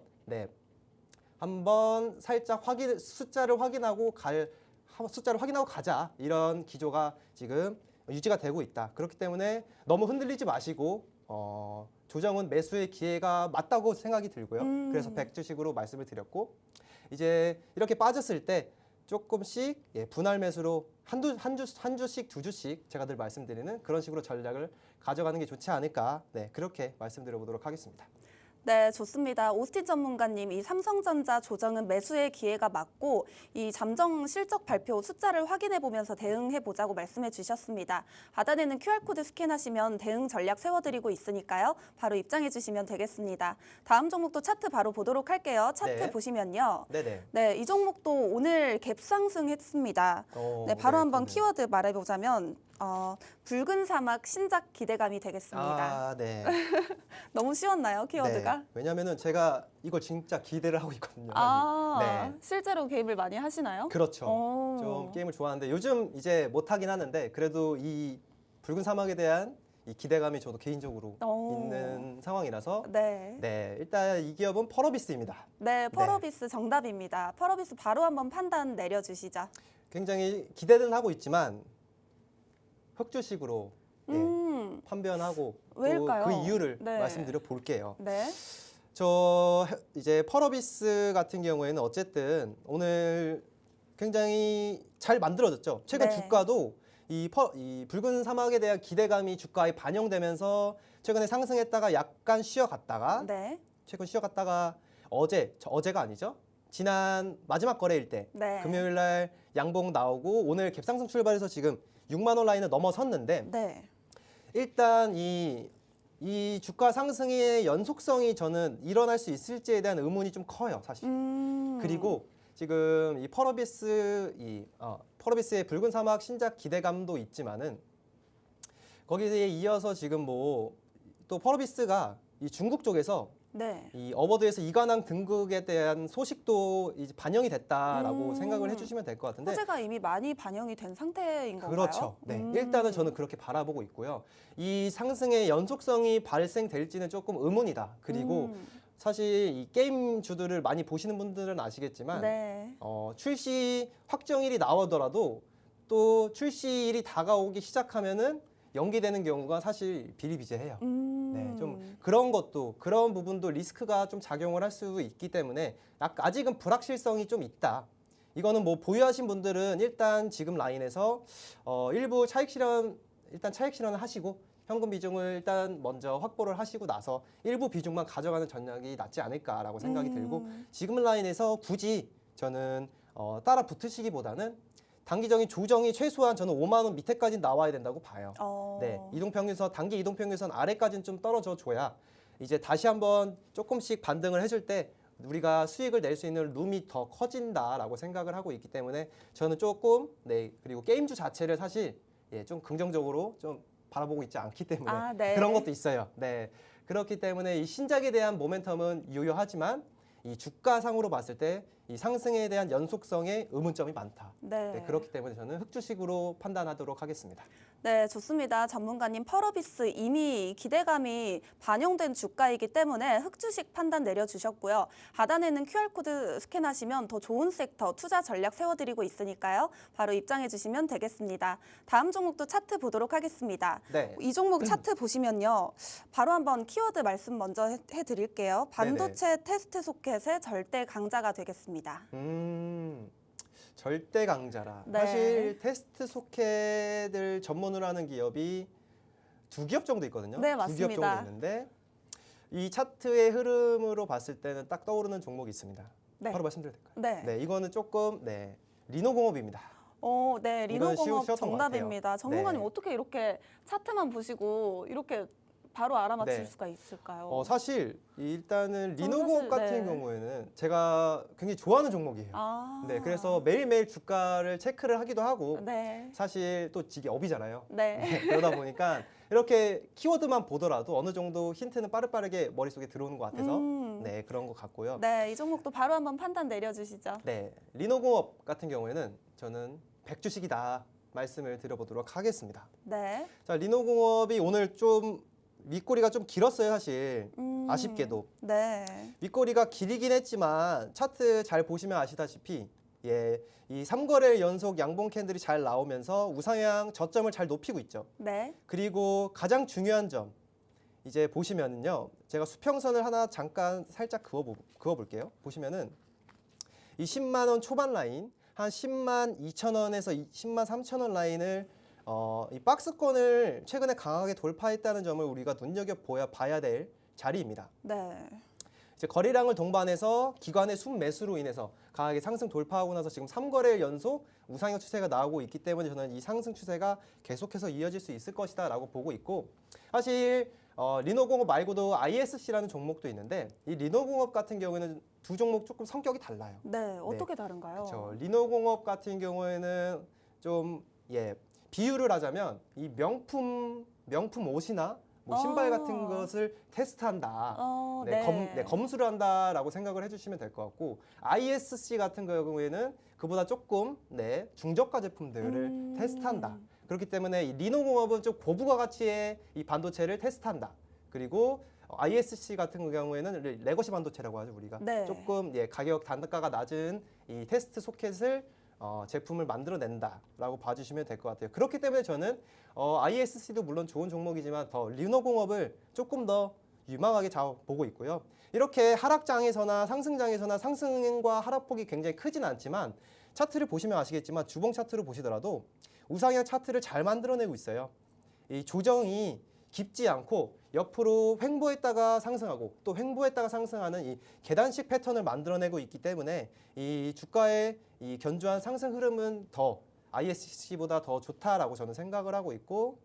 Speaker 2: 한번 살짝 숫자를 확인하고 가자 이런 기조가 지금 유지가 되고 있다. 그렇기 때문에 너무 흔들리지 마시고 조정은 매수의 기회가 맞다고 생각이 들고요. 그래서 100주식으로 말씀을 드렸고 이제 이렇게 빠졌을 때 조금씩 분할 매수로 한 주씩 두 주씩 제가 늘 말씀드리는 그런 식으로 전략을 가져가는 게 좋지 않을까. 네, 그렇게 말씀드려 보도록 하겠습니다.
Speaker 1: 네, 좋습니다. 오스틴 전문가님, 이 삼성전자 조정은 매수의 기회가 맞고 이 잠정 실적 발표 숫자를 확인해 보면서 대응해 보자고 말씀해 주셨습니다. 하단에는 QR코드 스캔하시면 대응 전략 세워드리고 있으니까요. 바로 입장해 주시면 되겠습니다. 다음 종목도 차트 바로 보도록 할게요. 차트
Speaker 2: 네.
Speaker 1: 보시면요.
Speaker 2: 네네.
Speaker 1: 네, 이 종목도 오늘 갭 상승했습니다. 네, 바로 한번 키워드 말해보자면 붉은 사막 신작 기대감이 되겠습니다.
Speaker 2: 아, 네.
Speaker 1: 너무 쉬웠나요, 키워드가?
Speaker 2: 네. 왜냐면은 제가 이걸 진짜 기대를 하고 있거든요.
Speaker 1: 아,
Speaker 2: 네.
Speaker 1: 실제로 개입을 많이 하시나요?
Speaker 2: 그렇죠.
Speaker 1: 오.
Speaker 2: 좀 게임을 좋아하는데 요즘 이제 못 하긴 하는데 그래도 이 붉은 사막에 대한 이 기대감이 저도 개인적으로
Speaker 1: 오.
Speaker 2: 있는 상황이라서
Speaker 1: 네.
Speaker 2: 네, 일단 이 기업은 펄어비스입니다.
Speaker 1: 네, 펄어비스 정답입니다. 펄어비스 바로 한번 판단 내려주시죠.
Speaker 2: 굉장히 기대는 하고 있지만 흑주식으로 판별하고 또
Speaker 1: 왜일까요?
Speaker 2: 그 이유를
Speaker 1: 네.
Speaker 2: 말씀드려 볼게요.
Speaker 1: 네.
Speaker 2: 저 이제 펄어비스 같은 경우에는 어쨌든 오늘 굉장히 잘 만들어졌죠. 최근
Speaker 1: 네.
Speaker 2: 주가도 이 붉은 사막에 대한 기대감이 주가에 반영되면서 최근에 상승했다가 약간 쉬어갔다가
Speaker 1: 네.
Speaker 2: 최근 쉬어갔다가 어제가 아니죠. 지난 마지막 거래일 때
Speaker 1: 네.
Speaker 2: 금요일 날 양봉 나오고 오늘 갭상승 출발해서 지금 6만 원 라인을 넘어섰는데
Speaker 1: 네.
Speaker 2: 일단 이 주가 상승의 연속성이 저는 일어날 수 있을지에 대한 의문이 좀 커요, 사실. 그리고 지금 이 펄어비스의 붉은 사막 신작 기대감도 있지만은 거기에 이어서 지금 뭐 또 펄어비스가 이 중국 쪽에서
Speaker 1: 네.
Speaker 2: 이 어워드에서 이관왕 등극에 대한 소식도 이제 반영이 됐다라고 생각을 해주시면 될 것 같은데.
Speaker 1: 호재가 이미 많이 반영이 된 상태인 건가요?
Speaker 2: 그렇죠. 네, 일단은 저는 그렇게 바라보고 있고요. 이 상승의 연속성이 발생될지는 조금 의문이다. 그리고 사실 이 게임 주들을 많이 보시는 분들은 아시겠지만
Speaker 1: 네.
Speaker 2: 출시 확정일이 나오더라도 또 출시일이 다가오기 시작하면은 연기되는 경우가 사실 비일비재해요. 네, 좀 그런 부분도 리스크가 좀 작용을 할 수 있기 때문에 아직은 불확실성이 좀 있다. 이거는 뭐 보유하신 분들은 일단 지금 라인에서 일부 차익 실현을 하시고 현금 비중을 일단 먼저 확보를 하시고 나서 일부 비중만 가져가는 전략이 낫지 않을까라고 생각이 들고 지금 라인에서 굳이 저는 따라 붙으시기보다는 단기적인 조정이 최소한 저는 5만 원 밑에까지 나와야 된다고 봐요. 네, 단기 이동평균선 아래까지는 좀 떨어져 줘야 이제 다시 한번 조금씩 반등을 해줄 때 우리가 수익을 낼 수 있는 룸이 더 커진다라고 생각을 하고 있기 때문에 저는 조금 그리고 게임주 자체를 사실 좀 긍정적으로 좀 바라보고 있지 않기 때문에
Speaker 1: 네.
Speaker 2: 그런 것도 있어요. 네, 그렇기 때문에 이 신작에 대한 모멘텀은 유효하지만 이 주가상으로 봤을 때 이 상승에 대한 연속성에 의문점이 많다.
Speaker 1: 네.
Speaker 2: 그렇기 때문에 저는 흑주식으로 판단하도록 하겠습니다.
Speaker 1: 네, 좋습니다. 전문가님, 펄어비스 이미 기대감이 반영된 주가이기 때문에 흑주식 판단 내려주셨고요. 하단에는 QR코드 스캔하시면 더 좋은 섹터 투자 전략 세워드리고 있으니까요. 바로 입장해 주시면 되겠습니다. 다음 종목도 차트 보도록 하겠습니다.
Speaker 2: 네.
Speaker 1: 이 종목 차트 보시면요. 바로 한번 키워드 말씀 먼저 해드릴게요. 반도체 테스트 소켓의 절대 강자가 되겠습니다.
Speaker 2: 절대 강자라.
Speaker 1: 네.
Speaker 2: 사실 테스트 소켓을 전문으로 하는 기업이 2기업 정도 있거든요.
Speaker 1: 네,
Speaker 2: 2기업
Speaker 1: 맞습니다.
Speaker 2: 정도 있는데 이 차트의 흐름으로 봤을 때는 딱 떠오르는 종목이 있습니다.
Speaker 1: 네.
Speaker 2: 바로 말씀드려도 될까요?
Speaker 1: 네.
Speaker 2: 네, 이거는 조금 리노공업입니다.
Speaker 1: 네,
Speaker 2: 이건
Speaker 1: 리노공업
Speaker 2: 쉬웠던 것
Speaker 1: 정답입니다.
Speaker 2: 같아요.
Speaker 1: 전문가님
Speaker 2: 네.
Speaker 1: 어떻게 이렇게 차트만 보시고 이렇게 바로 알아맞힐
Speaker 2: 네.
Speaker 1: 수가 있을까요?
Speaker 2: 사실 일단은
Speaker 1: 저는
Speaker 2: 리노공업
Speaker 1: 사실,
Speaker 2: 같은
Speaker 1: 네.
Speaker 2: 경우에는 제가 굉장히 좋아하는 종목이에요.
Speaker 1: 아.
Speaker 2: 네, 그래서 매일매일 주가를 체크를 하기도 하고
Speaker 1: 네.
Speaker 2: 사실 또 이게 업이잖아요.
Speaker 1: 네.
Speaker 2: 네, 그러다 보니까 이렇게 키워드만 보더라도 어느 정도 힌트는 빠르게 머릿속에 들어오는 것 같아서 네, 그런 것 같고요.
Speaker 1: 네, 이 종목도 바로 한번 판단 내려주시죠.
Speaker 2: 네, 리노공업 같은 경우에는 저는 100주식이다 말씀을 드려보도록 하겠습니다.
Speaker 1: 네.
Speaker 2: 자, 리노공업이 오늘 좀 윗꼬리가 좀 길었어요, 사실. 아쉽게도.
Speaker 1: 네.
Speaker 2: 윗꼬리가 길이긴 했지만 차트 잘 보시면 아시다시피 이 3거래일 연속 양봉 캔들이 잘 나오면서 우상향 저점을 잘 높이고 있죠.
Speaker 1: 네.
Speaker 2: 그리고 가장 중요한 점 이제 보시면은요. 제가 수평선을 하나 잠깐 살짝 그어볼게요. 보시면은 이 10만 원 초반 라인 한 10만 2천 원에서 10만 3천 원 라인을 이 박스권을 최근에 강하게 돌파했다는 점을 우리가 눈여겨봐야 될 자리입니다.
Speaker 1: 네.
Speaker 2: 이제 거래량을 동반해서 기관의 순매수로 인해서 강하게 상승 돌파하고 나서 지금 3거래일 연속 우상향 추세가 나오고 있기 때문에 저는 이 상승 추세가 계속해서 이어질 수 있을 것이다라고 보고 있고 사실 리노공업 말고도 ISC라는 종목도 있는데 이 리노공업 같은 경우에는 두 종목 조금 성격이 달라요.
Speaker 1: 네. 어떻게 다른가요?
Speaker 2: 그렇죠. 리노공업 같은 경우에는 좀 비유를 하자면 이 명품 옷이나 뭐 신발 같은 것을 테스트한다.
Speaker 1: 네.
Speaker 2: 검수를 한다라고 생각을 해주시면 될 것 같고 ISC 같은 경우에는 그보다 조금 중저가 제품들을 테스트한다. 그렇기 때문에 이 리노공업은 좀 고부가 가치의 이 반도체를 테스트한다. 그리고 ISC 같은 경우에는 레거시 반도체라고 하죠 우리가
Speaker 1: 네.
Speaker 2: 조금 가격 단가가 낮은 이 테스트 소켓을 제품을 만들어낸다라고 봐주시면 될 것 같아요. 그렇기 때문에 저는 ISC도 물론 좋은 종목이지만 더 리노공업을 조금 더 유망하게 보고 있고요. 이렇게 하락장에서나 상승장에서나 상승과 하락폭이 굉장히 크진 않지만 차트를 보시면 아시겠지만 주봉 차트를 보시더라도 우상향 차트를 잘 만들어내고 있어요. 이 조정이 깊지 않고 옆으로 횡보했다가 상승하고 또 횡보했다가 상승하는 이 계단식 패턴을 만들어내고 있기 때문에 이 주가의 이 견조한 상승 흐름은 더 ISC보다 더 좋다라고 저는 생각을 하고 있고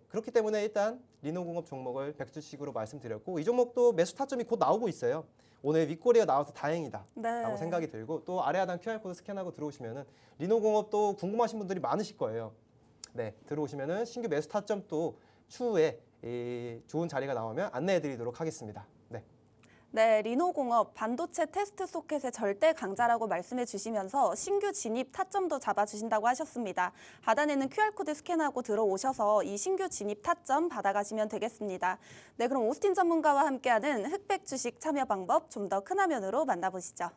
Speaker 2: 그렇기 때문에 일단 리노공업 종목을 100주식으로 말씀드렸고 이 종목도 매수 타점이 곧 나오고 있어요. 오늘 윗꼬리가 나와서 다행이다 라고 생각이 들고 또 아래 하단 QR코드 스캔하고 들어오시면은 리노공업도 궁금하신 분들이 많으실 거예요. 네, 들어오시면은 신규 매수 타점 또 추후에 좋은 자리가 나오면 안내해 드리도록 하겠습니다.
Speaker 1: 네, 리노공업 반도체 테스트 소켓의 절대 강자라고 말씀해 주시면서 신규 진입 타점도 잡아주신다고 하셨습니다. 하단에는 QR코드 스캔하고 들어오셔서 이 신규 진입 타점 받아가시면 되겠습니다. 네, 그럼 오스틴 전문가와 함께하는 흑백 주식 참여 방법 좀 더 큰 화면으로 만나보시죠.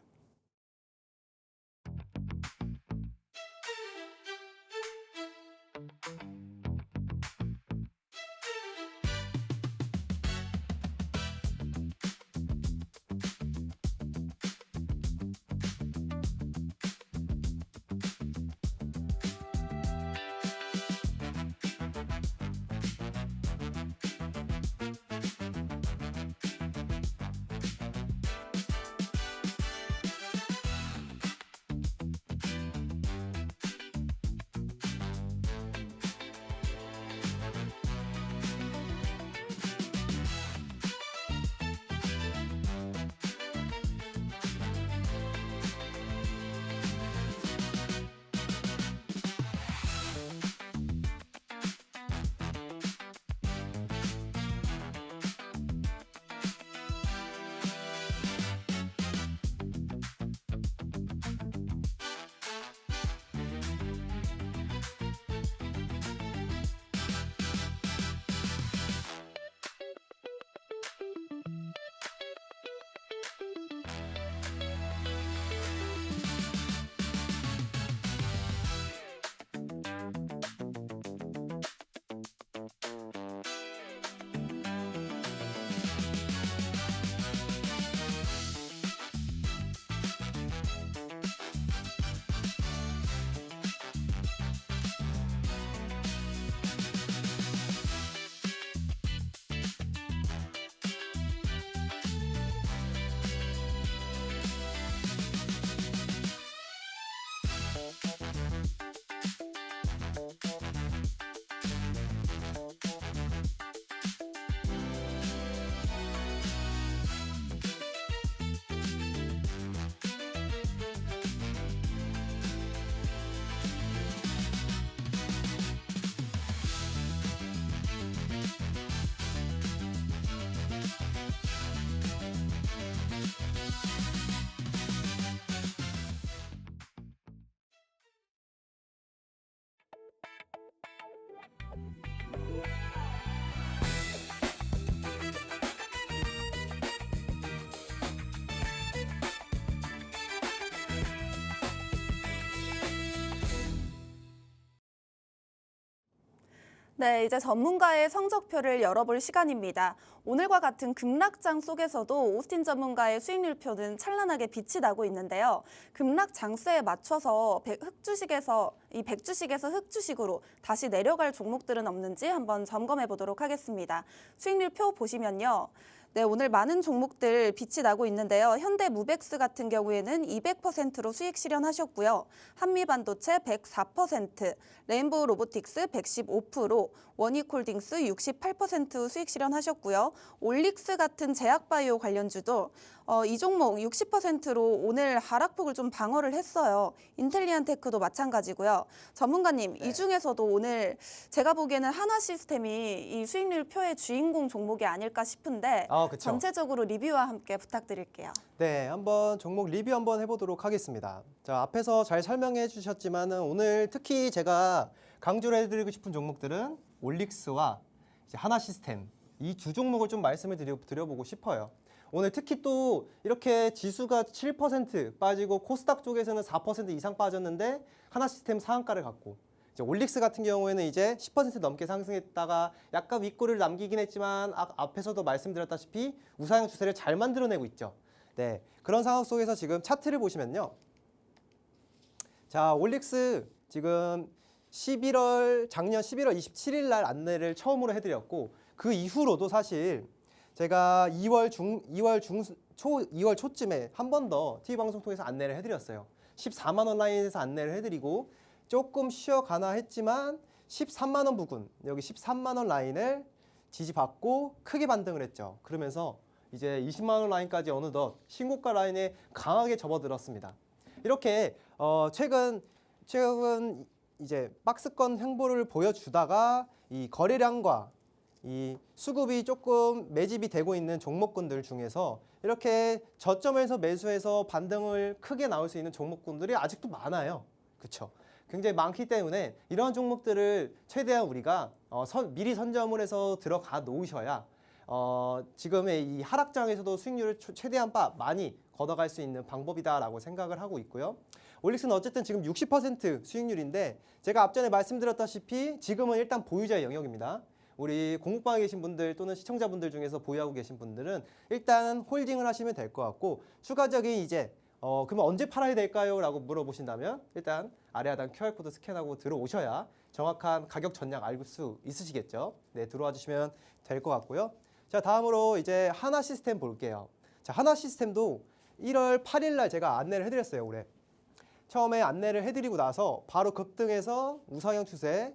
Speaker 1: 네, 이제 전문가의 성적표를 열어볼 시간입니다. 오늘과 같은 급락장 속에서도 오스틴 전문가의 수익률표는 찬란하게 빛이 나고 있는데요. 급락 장세에 맞춰서 흑주식에서 이 100주식에서 흑주식으로 다시 내려갈 종목들은 없는지 한번 점검해 보도록 하겠습니다. 수익률표 보시면요. 네, 오늘 많은 종목들 빛이 나고 있는데요. 현대무벡스 같은 경우에는 200%로 수익 실현하셨고요. 한미반도체 104%, 레인보우 로보틱스 115%, 원익홀딩스 68% 수익 실현하셨고요. 올릭스 같은 제약바이오 관련주도 이 종목 60%로 오늘 하락폭을 좀 방어를 했어요. 인텔리안테크도 마찬가지고요. 전문가님, 이 중에서도 오늘 제가 보기에는 하나시스템이 이 수익률 표의 주인공 종목이 아닐까 싶은데
Speaker 2: 그쵸.
Speaker 1: 전체적으로 리뷰와 함께 부탁드릴게요.
Speaker 2: 네, 한번 종목 리뷰 한번 해보도록 하겠습니다. 자, 앞에서 잘 설명해 주셨지만은 오늘 특히 제가 강조를 해드리고 싶은 종목들은 올릭스와 이제 하나시스템 이 두 종목을 좀 말씀을 드려보고 싶어요. 오늘 특히 또 이렇게 지수가 7% 빠지고 코스닥 쪽에서는 4% 이상 빠졌는데 하나시스템 상한가를 갖고 이제 올릭스 같은 경우에는 이제 10% 넘게 상승했다가 약간 윗골을 남기긴 했지만 앞에서도 말씀드렸다시피 우상향 추세를 잘 만들어내고 있죠. 네, 그런 상황 속에서 지금 차트를 보시면요. 자, 올릭스 지금 작년 11월 27일 날 안내를 처음으로 해드렸고 그 이후로도 사실 제가 2월 초쯤에 한 번 더 TV 방송 통해서 안내를 해드렸어요. 14만 원 라인에서 안내를 해드리고 조금 쉬어가나 했지만 13만 원 부근, 여기 13만 원 라인을 지지받고 크게 반등을 했죠. 그러면서 이제 20만 원 라인까지 어느덧 신고가 라인에 강하게 접어들었습니다. 이렇게 최근 이제 박스권 횡보를 보여주다가 이 거래량과 이 수급이 조금 매집이 되고 있는 종목군들 중에서 이렇게 저점에서 매수해서 반등을 크게 나올 수 있는 종목군들이 아직도 많아요. 그렇죠? 굉장히 많기 때문에 이러한 종목들을 최대한 우리가 미리 선점을 해서 들어가 놓으셔야 지금의 이 하락장에서도 수익률을 최대한 많이 걷어갈 수 있는 방법이다라고 생각을 하고 있고요. 올릭스는 어쨌든 지금 60% 수익률인데 제가 앞전에 말씀드렸다시피 지금은 일단 보유자의 영역입니다. 우리 공급방에 계신 분들 또는 시청자분들 중에서 보유하고 계신 분들은 일단 홀딩을 하시면 될 것 같고 추가적인 이제 그러면 언제 팔아야 될까요? 라고 물어보신다면 일단 아래 하단 QR코드 스캔하고 들어오셔야 정확한 가격 전략 알 수 있으시겠죠. 네, 들어와 주시면 될 것 같고요. 자, 다음으로 이제 하나시스템 볼게요. 자, 하나시스템도 1월 8일 날 제가 안내를 해드렸어요. 올해 처음에 안내를 해드리고 나서 바로 급등해서 우상향 추세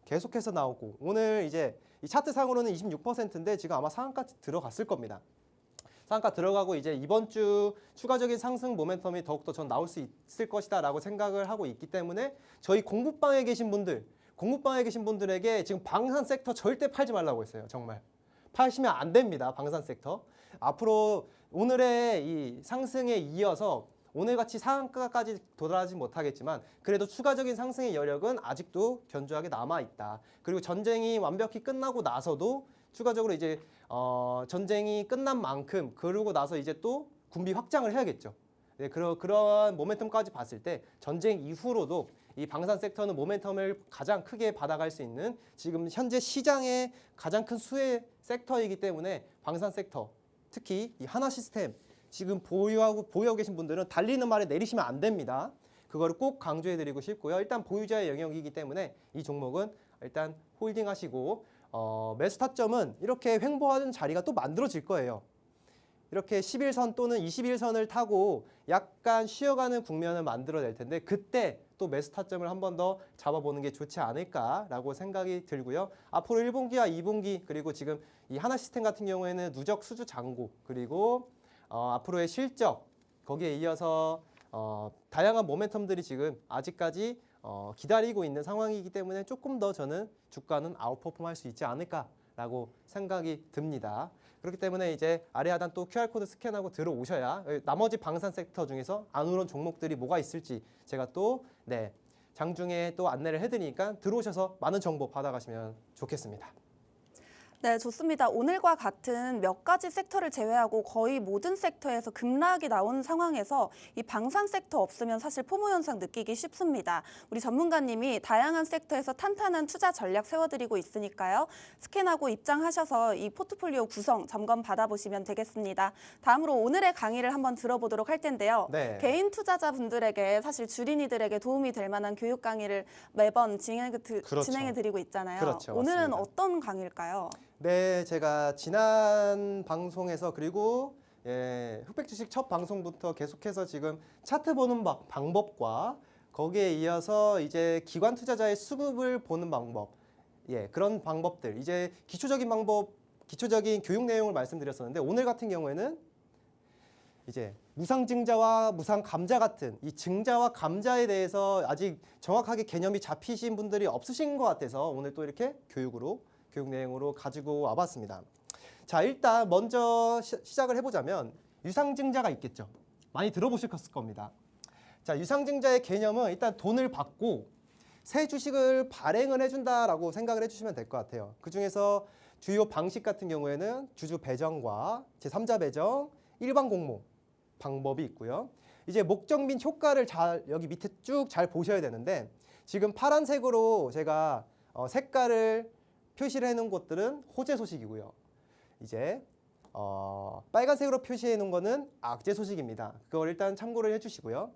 Speaker 2: 계속해서 나오고 오늘 이제 이 차트상으로는 26%인데 지금 아마 상한가 들어갔을 겁니다. 상한가 들어가고 이제 이번 주 추가적인 상승 모멘텀이 더욱더 전 나올 수 있을 것이다 라고 생각을 하고 있기 때문에 저희 공부방에 계신 분들에게 지금 방산 섹터 절대 팔지 말라고 했어요. 정말 파시면 안 됩니다. 방산 섹터 앞으로 오늘의 이 상승에 이어서 오늘같이 상한가까지 도달하지 못하겠지만 그래도 추가적인 상승의 여력은 아직도 견조하게 남아있다. 그리고 전쟁이 완벽히 끝나고 나서도 추가적으로 이제 전쟁이 끝난 만큼 그러고 나서 이제 또 군비 확장을 해야겠죠. 네, 그런 모멘텀까지 봤을 때 전쟁 이후로도 이 방산 섹터는 모멘텀을 가장 크게 받아갈 수 있는 지금 현재 시장의 가장 큰 수혜 섹터이기 때문에 방산 섹터 특히 이 하나시스템 지금 보유하고 계신 분들은 달리는 말에 내리시면 안 됩니다. 그거를 꼭 강조해드리고 싶고요. 일단 보유자의 영역이기 때문에 이 종목은 일단 홀딩하시고 매수 타점은 이렇게 횡보하는 자리가 또 만들어질 거예요. 이렇게 11선 또는 21선을 타고 약간 쉬어가는 국면을 만들어낼 텐데 그때 또 매수 타점을 한 번 더 잡아보는 게 좋지 않을까라고 생각이 들고요. 앞으로 1분기와 2분기 그리고 지금 이 하나시스템 같은 경우에는 누적 수주 잔고 그리고 앞으로의 실적 거기에 이어서 다양한 모멘텀들이 지금 아직까지 기다리고 있는 상황이기 때문에 조금 더 저는 주가는 아웃퍼폼 할 수 있지 않을까라고 생각이 듭니다. 그렇기 때문에 이제 아래 하단 또 QR코드 스캔하고 들어오셔야 나머지 방산 섹터 중에서 안 오른 종목들이 뭐가 있을지 제가 또 장중에 또 안내를 해드리니까 들어오셔서 많은 정보 받아가시면 좋겠습니다.
Speaker 1: 네, 좋습니다. 오늘과 같은 몇 가지 섹터를 제외하고 거의 모든 섹터에서 급락이 나온 상황에서 이 방산 섹터 없으면 사실 포모 현상 느끼기 쉽습니다. 우리 전문가님이 다양한 섹터에서 탄탄한 투자 전략 세워드리고 있으니까요. 스캔하고 입장하셔서 이 포트폴리오 구성 점검 받아보시면 되겠습니다. 다음으로 오늘의 강의를 한번 들어보도록 할 텐데요.
Speaker 2: 네.
Speaker 1: 개인 투자자분들에게 사실 주린이들에게 도움이 될 만한 교육 강의를 매번
Speaker 2: 그렇죠.
Speaker 1: 진행해드리고 있잖아요.
Speaker 2: 그렇죠.
Speaker 1: 오늘은
Speaker 2: 맞습니다.
Speaker 1: 어떤 강의일까요?
Speaker 2: 네, 제가 지난 방송에서 그리고 흑백 주식 첫 방송부터 계속해서 지금 차트 보는 방법과 거기에 이어서 이제 기관 투자자의 수급을 보는 방법, 그런 방법들, 이제 기초적인 방법, 기초적인 교육 내용을 말씀드렸었는데 오늘 같은 경우에는 이제 무상증자와 무상감자 같은 이 증자와 감자에 대해서 아직 정확하게 개념이 잡히신 분들이 없으신 것 같아서 오늘 또 이렇게 교육 내용으로 가지고 와봤습니다. 자, 일단 먼저 시작을 해보자면 유상증자가 있겠죠. 많이 들어보셨을 겁니다. 자, 유상증자의 개념은 일단 돈을 받고 새 주식을 발행을 해준다라고 생각을 해주시면 될 것 같아요. 그 중에서 주요 방식 같은 경우에는 주주 배정과 제3자 배정, 일반 공모 방법이 있고요. 이제 목적 및 효과를 여기 밑에 쭉 잘 보셔야 되는데 지금 파란색으로 제가 색깔을 표시를 해놓은 것들은 호재 소식이고요. 이제 빨간색으로 표시해 놓은 거는 악재 소식입니다. 그걸 일단 참고를 해주시고요.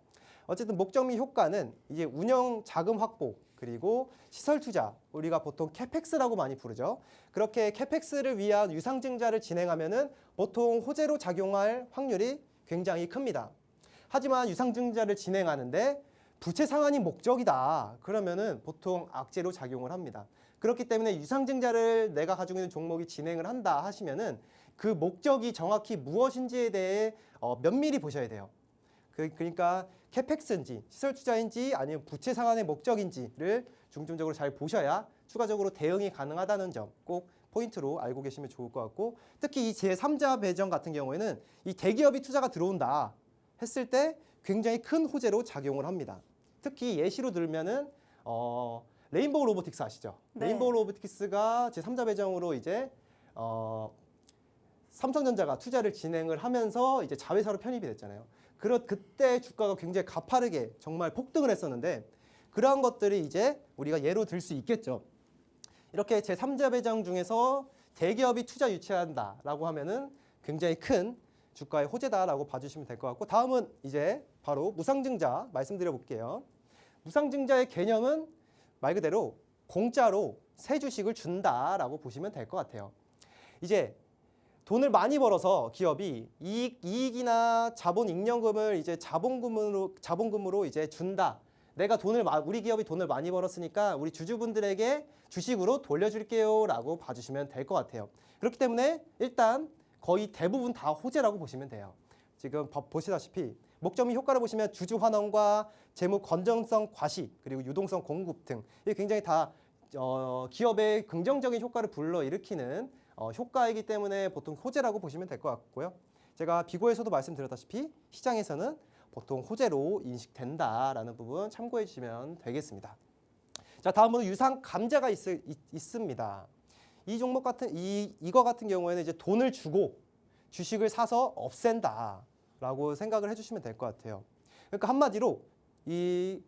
Speaker 2: 어쨌든 목적 및 효과는 이제 운영 자금 확보 그리고 시설 투자, 우리가 보통 캐펙스라고 많이 부르죠. 그렇게 캐펙스를 위한 유상증자를 진행하면은 보통 호재로 작용할 확률이 굉장히 큽니다. 하지만 유상증자를 진행하는데 부채 상환이 목적이다. 그러면은 보통 악재로 작용을 합니다. 그렇기 때문에 유상증자를 내가 가지고 있는 종목이 진행을 한다 하시면은 그 목적이 정확히 무엇인지에 대해 면밀히 보셔야 돼요. 그러니까 캐펙스인지 시설 투자인지 아니면 부채 상환의 목적인지를 중점적으로 잘 보셔야 추가적으로 대응이 가능하다는 점 꼭 포인트로 알고 계시면 좋을 것 같고, 특히 이 제3자 배정 같은 경우에는 이 대기업이 투자가 들어온다 했을 때 굉장히 큰 호재로 작용을 합니다. 특히 예시로 들면은 레인보우 로보틱스 아시죠?
Speaker 1: 네.
Speaker 2: 레인보우 로보틱스가 제3자 배정으로 이제 삼성전자가 투자를 진행을 하면서 이제 자회사로 편입이 됐잖아요. 그때 주가가 굉장히 가파르게 정말 폭등을 했었는데 그러한 것들이 이제 우리가 예로 들 수 있겠죠. 이렇게 제3자 배정 중에서 대기업이 투자 유치한다라고 하면은 굉장히 큰 주가의 호재다라고 봐주시면 될 것 같고, 다음은 이제 바로 무상증자 말씀드려 볼게요. 무상증자의 개념은 말 그대로 공짜로 새 주식을 준다라고 보시면 될 것 같아요. 이제 돈을 많이 벌어서 기업이 이익이나 자본 잉여금을 이제 자본금으로 이제 준다. 우리 기업이 돈을 많이 벌었으니까 우리 주주분들에게 주식으로 돌려줄게요라고 봐주시면 될 것 같아요. 그렇기 때문에 일단 거의 대부분 다 호재라고 보시면 돼요. 지금 보시다시피 목적 및 효과를 보시면 주주 환원과 재무 건전성 과시 그리고 유동성 공급 등 이게 굉장히 다 기업의 긍정적인 효과를 불러일으키는 효과이기 때문에 보통 호재라고 보시면 될 것 같고요. 제가 비고에서도 말씀드렸다시피 시장에서는 보통 호재로 인식된다라는 부분 참고해 주시면 되겠습니다. 자, 다음으로 유상 감자가 있습니다. 이 종목 이거 같은 경우에는 이제 돈을 주고 주식을 사서 없앤다라고 생각을 해주시면 될 것 같아요. 그러니까 한마디로 이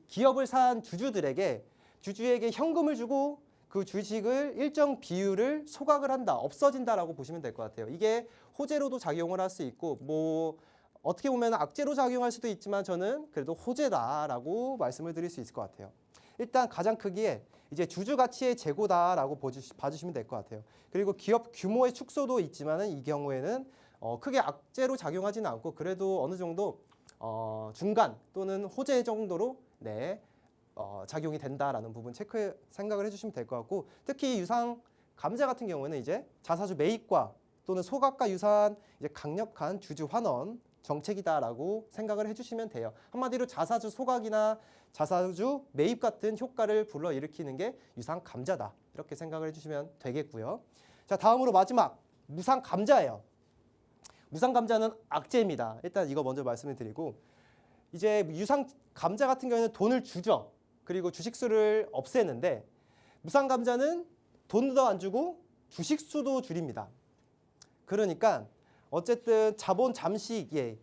Speaker 2: 기업을 산 주주에게 현금을 주고 그 주식을 일정 비율을 소각을 한다, 없어진다라고 보시면 될 것 같아요. 이게 호재로도 작용을 할 수 있고 뭐 어떻게 보면 악재로 작용할 수도 있지만 저는 그래도 호재다라고 말씀을 드릴 수 있을 것 같아요. 일단 가장 크기에 이제 주주 가치의 재고다라고 봐주시면 될 것 같아요. 그리고 기업 규모의 축소도 있지만은 이 경우에는 크게 악재로 작용하지는 않고 그래도 어느 정도 중간 또는 호재 정도로 작용이 된다라는 부분 생각을 해주시면 될 것 같고, 특히 유상 감자 같은 경우에는 이제 자사주 매입과 또는 소각과 유사한 이제 강력한 주주 환원 정책이다라고 생각을 해주시면 돼요. 한마디로 자사주 소각이나 자사주 매입 같은 효과를 불러일으키는 게 유상 감자다 이렇게 생각을 해주시면 되겠고요. 자, 다음으로 마지막 무상 감자예요. 무상 감자는 악재입니다. 일단 이거 먼저 말씀을 드리고, 이제 유상 감자 같은 경우에는 돈을 주죠. 그리고 주식수를 없애는데 무상 감자는 돈도 안 주고 주식수도 줄입니다. 그러니까 어쨌든 자본 잠식의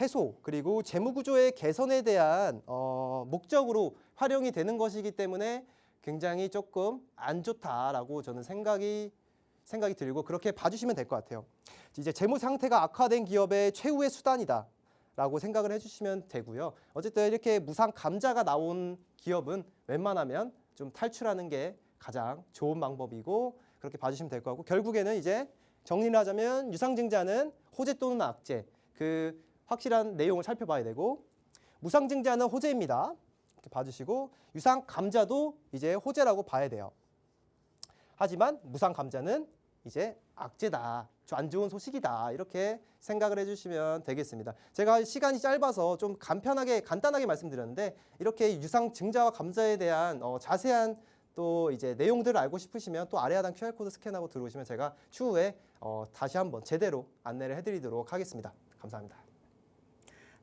Speaker 2: 해소 그리고 재무구조의 개선에 대한 목적으로 활용이 되는 것이기 때문에 굉장히 조금 안 좋다라고 저는 생각이 들고 그렇게 봐주시면 될 것 같아요. 이제 재무 상태가 악화된 기업의 최후의 수단이다라고 생각을 해주시면 되고요. 어쨌든 이렇게 무상 감자가 나온 기업은 웬만하면 좀 탈출하는 게 가장 좋은 방법이고 그렇게 봐주시면 될 것 같고 결국에는 이제 정리를 하자면 유상증자는 호재 또는 악재 그 확실한 내용을 살펴봐야 되고 무상증자는 호재입니다. 이렇게 봐주시고 유상감자도 이제 호재라고 봐야 돼요. 하지만 무상감자는 이제 악재다, 안 좋은 소식이다 이렇게 생각을 해주시면 되겠습니다. 제가 시간이 짧아서 좀 간단하게 말씀드렸는데 이렇게 유상증자와 감자에 대한 자세한 또 이제 내용들을 알고 싶으시면 또 아래 하단 QR코드 스캔하고 들어오시면 제가 추후에 다시 한번 제대로 안내를 해드리도록 하겠습니다. 감사합니다.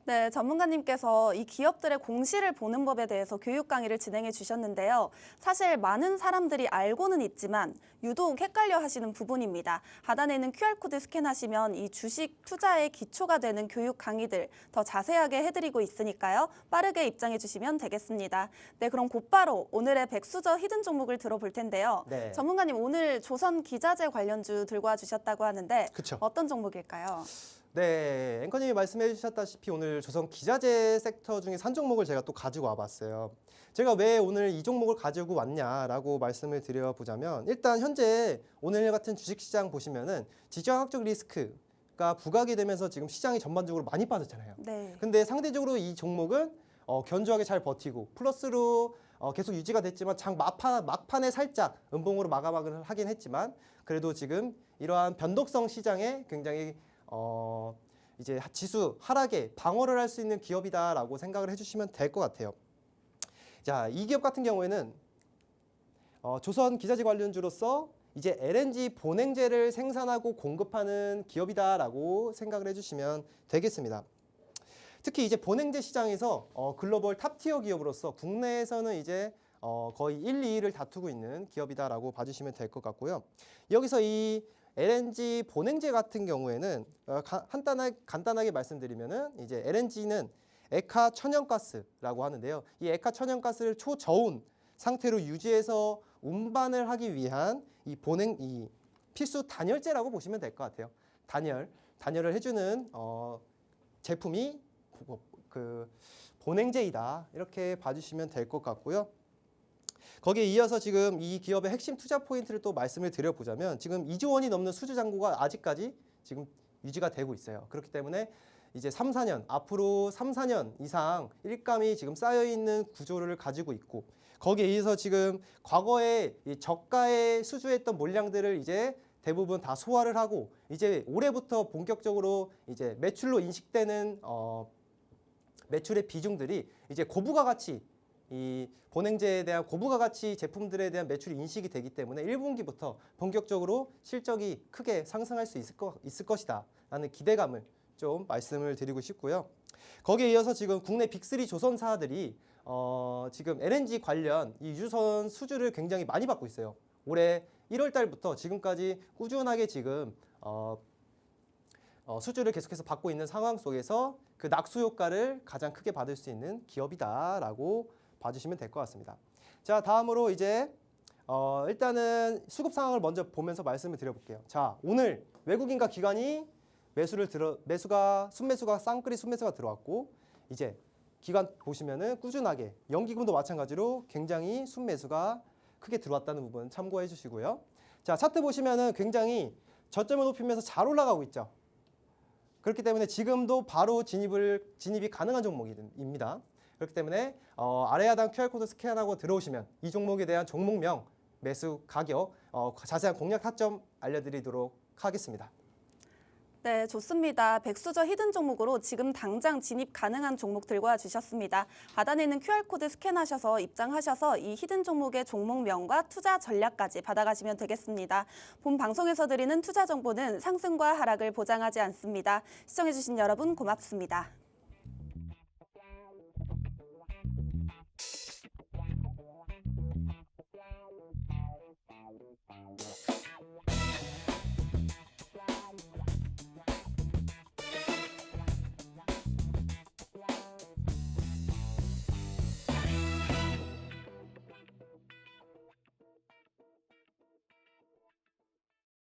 Speaker 1: 네, 전문가님께서 이 기업들의 공시를 보는 법에 대해서 교육 강의를 진행해 주셨는데요. 사실 많은 사람들이 알고는 있지만 유독 헷갈려 하시는 부분입니다. 하단에 있는 QR코드 스캔하시면 이 주식 투자의 기초가 되는 교육 강의들 더 자세하게 해드리고 있으니까요. 빠르게 입장해 주시면 되겠습니다. 네, 그럼 곧바로 오늘의 백수저 히든 종목을 들어볼 텐데요.
Speaker 2: 네.
Speaker 1: 전문가님 오늘 조선 기자재 관련주 들고 와 주셨다고 하는데
Speaker 2: 그쵸.
Speaker 1: 어떤 종목일까요?
Speaker 2: 네, 앵커님이 말씀해 주셨다시피 오늘 조선 기자재 섹터 중에 산 종목을 제가 또 가지고 와봤어요. 제가 왜 오늘 이 종목을 가지고 왔냐라고 말씀을 드려보자면 일단 현재 오늘 같은 주식시장 보시면은 지정학적 리스크가 부각이 되면서 지금 시장이 전반적으로 많이 빠졌잖아요.
Speaker 1: 네.
Speaker 2: 근데 상대적으로 이 종목은 견조하게 잘 버티고 플러스로 계속 유지가 됐지만 장 막판에 살짝 음봉으로 마감을 하긴 했지만 그래도 지금 이러한 변동성 시장에 굉장히 이제 지수 하락에 방어를 할 수 있는 기업이다라고 생각을 해주시면 될 것 같아요. 자, 이 기업 같은 경우에는 조선 기자재 관련주로서 이제 LNG 본행제를 생산하고 공급하는 기업이다라고 생각을 해주시면 되겠습니다. 특히 이제 본행제 시장에서 글로벌 탑티어 기업으로서 국내에서는 이제 거의 1, 2위를 다투고 있는 기업이다라고 봐주시면 될 것 같고요. 여기서 이 LNG 본행제 같은 경우에는 간단하게 말씀드리면은 이제 LNG는 액화 천연가스라고 하는데요. 이 액화 천연가스를 초저온 상태로 유지해서 운반을 하기 위한 이 필수 단열재라고 보시면 될 것 같아요. 단열을 해주는 제품이 그 본행제이다 이렇게 봐주시면 될 것 같고요. 거기에 이어서 지금 이 기업의 핵심 투자 포인트를 또 말씀을 드려보자면 지금 2조 원이 넘는 수주 잔고가 아직까지 지금 유지가 되고 있어요. 그렇기 때문에 이제 3-4년 앞으로 3-4년 이상 일감이 지금 쌓여 있는 구조를 가지고 있고 거기에 의해서 지금 과거에 이 저가에 수주했던 물량들을 이제 대부분 다 소화를 하고 이제 올해부터 본격적으로 이제 매출로 인식되는 매출의 비중들이 이제 고부가 가치 이 본행제에 대한 고부가 가치 제품들에 대한 매출이 인식이 되기 때문에 1분기부터 본격적으로 실적이 크게 상승할 수 있을 것이다 라는 기대감을 좀 말씀을 드리고 싶고요. 거기에 이어서 지금 국내 빅3 조선사들이 지금 LNG 관련 이 유선 수주를 굉장히 많이 받고 있어요. 올해 1월 달부터 지금까지 꾸준하게 지금 수주를 계속해서 받고 있는 상황 속에서 그 낙수 효과를 가장 크게 받을 수 있는 기업이다라고 봐주시면 될 것 같습니다. 자, 다음으로 이제 일단은 수급 상황을 먼저 보면서 말씀을 드려볼게요. 자, 오늘 외국인과 기관이 순매수가 쌍끌이 순매수가 들어왔고 이제 기관 보시면은 꾸준하게 연기금도 마찬가지로 굉장히 순매수가 크게 들어왔다는 부분 참고해 주시고요. 자, 차트 보시면은 굉장히 저점을 높이면서 잘 올라가고 있죠. 그렇기 때문에 지금도 바로 진입이 가능한 종목입니다. 그렇기 때문에 아래 하단 QR코드 스캔하고 들어오시면 이 종목에 대한 종목명, 매수 가격, 자세한 공략 타점 알려드리도록 하겠습니다.
Speaker 1: 네, 좋습니다. 백수저 히든 종목으로 지금 당장 진입 가능한 종목 들고 와 주셨습니다. 하단에 있는 QR코드 스캔하셔서 입장하셔서 이 히든 종목의 종목명과 투자 전략까지 받아가시면 되겠습니다. 본 방송에서 드리는 투자 정보는 상승과 하락을 보장하지 않습니다. 시청해주신 여러분 고맙습니다.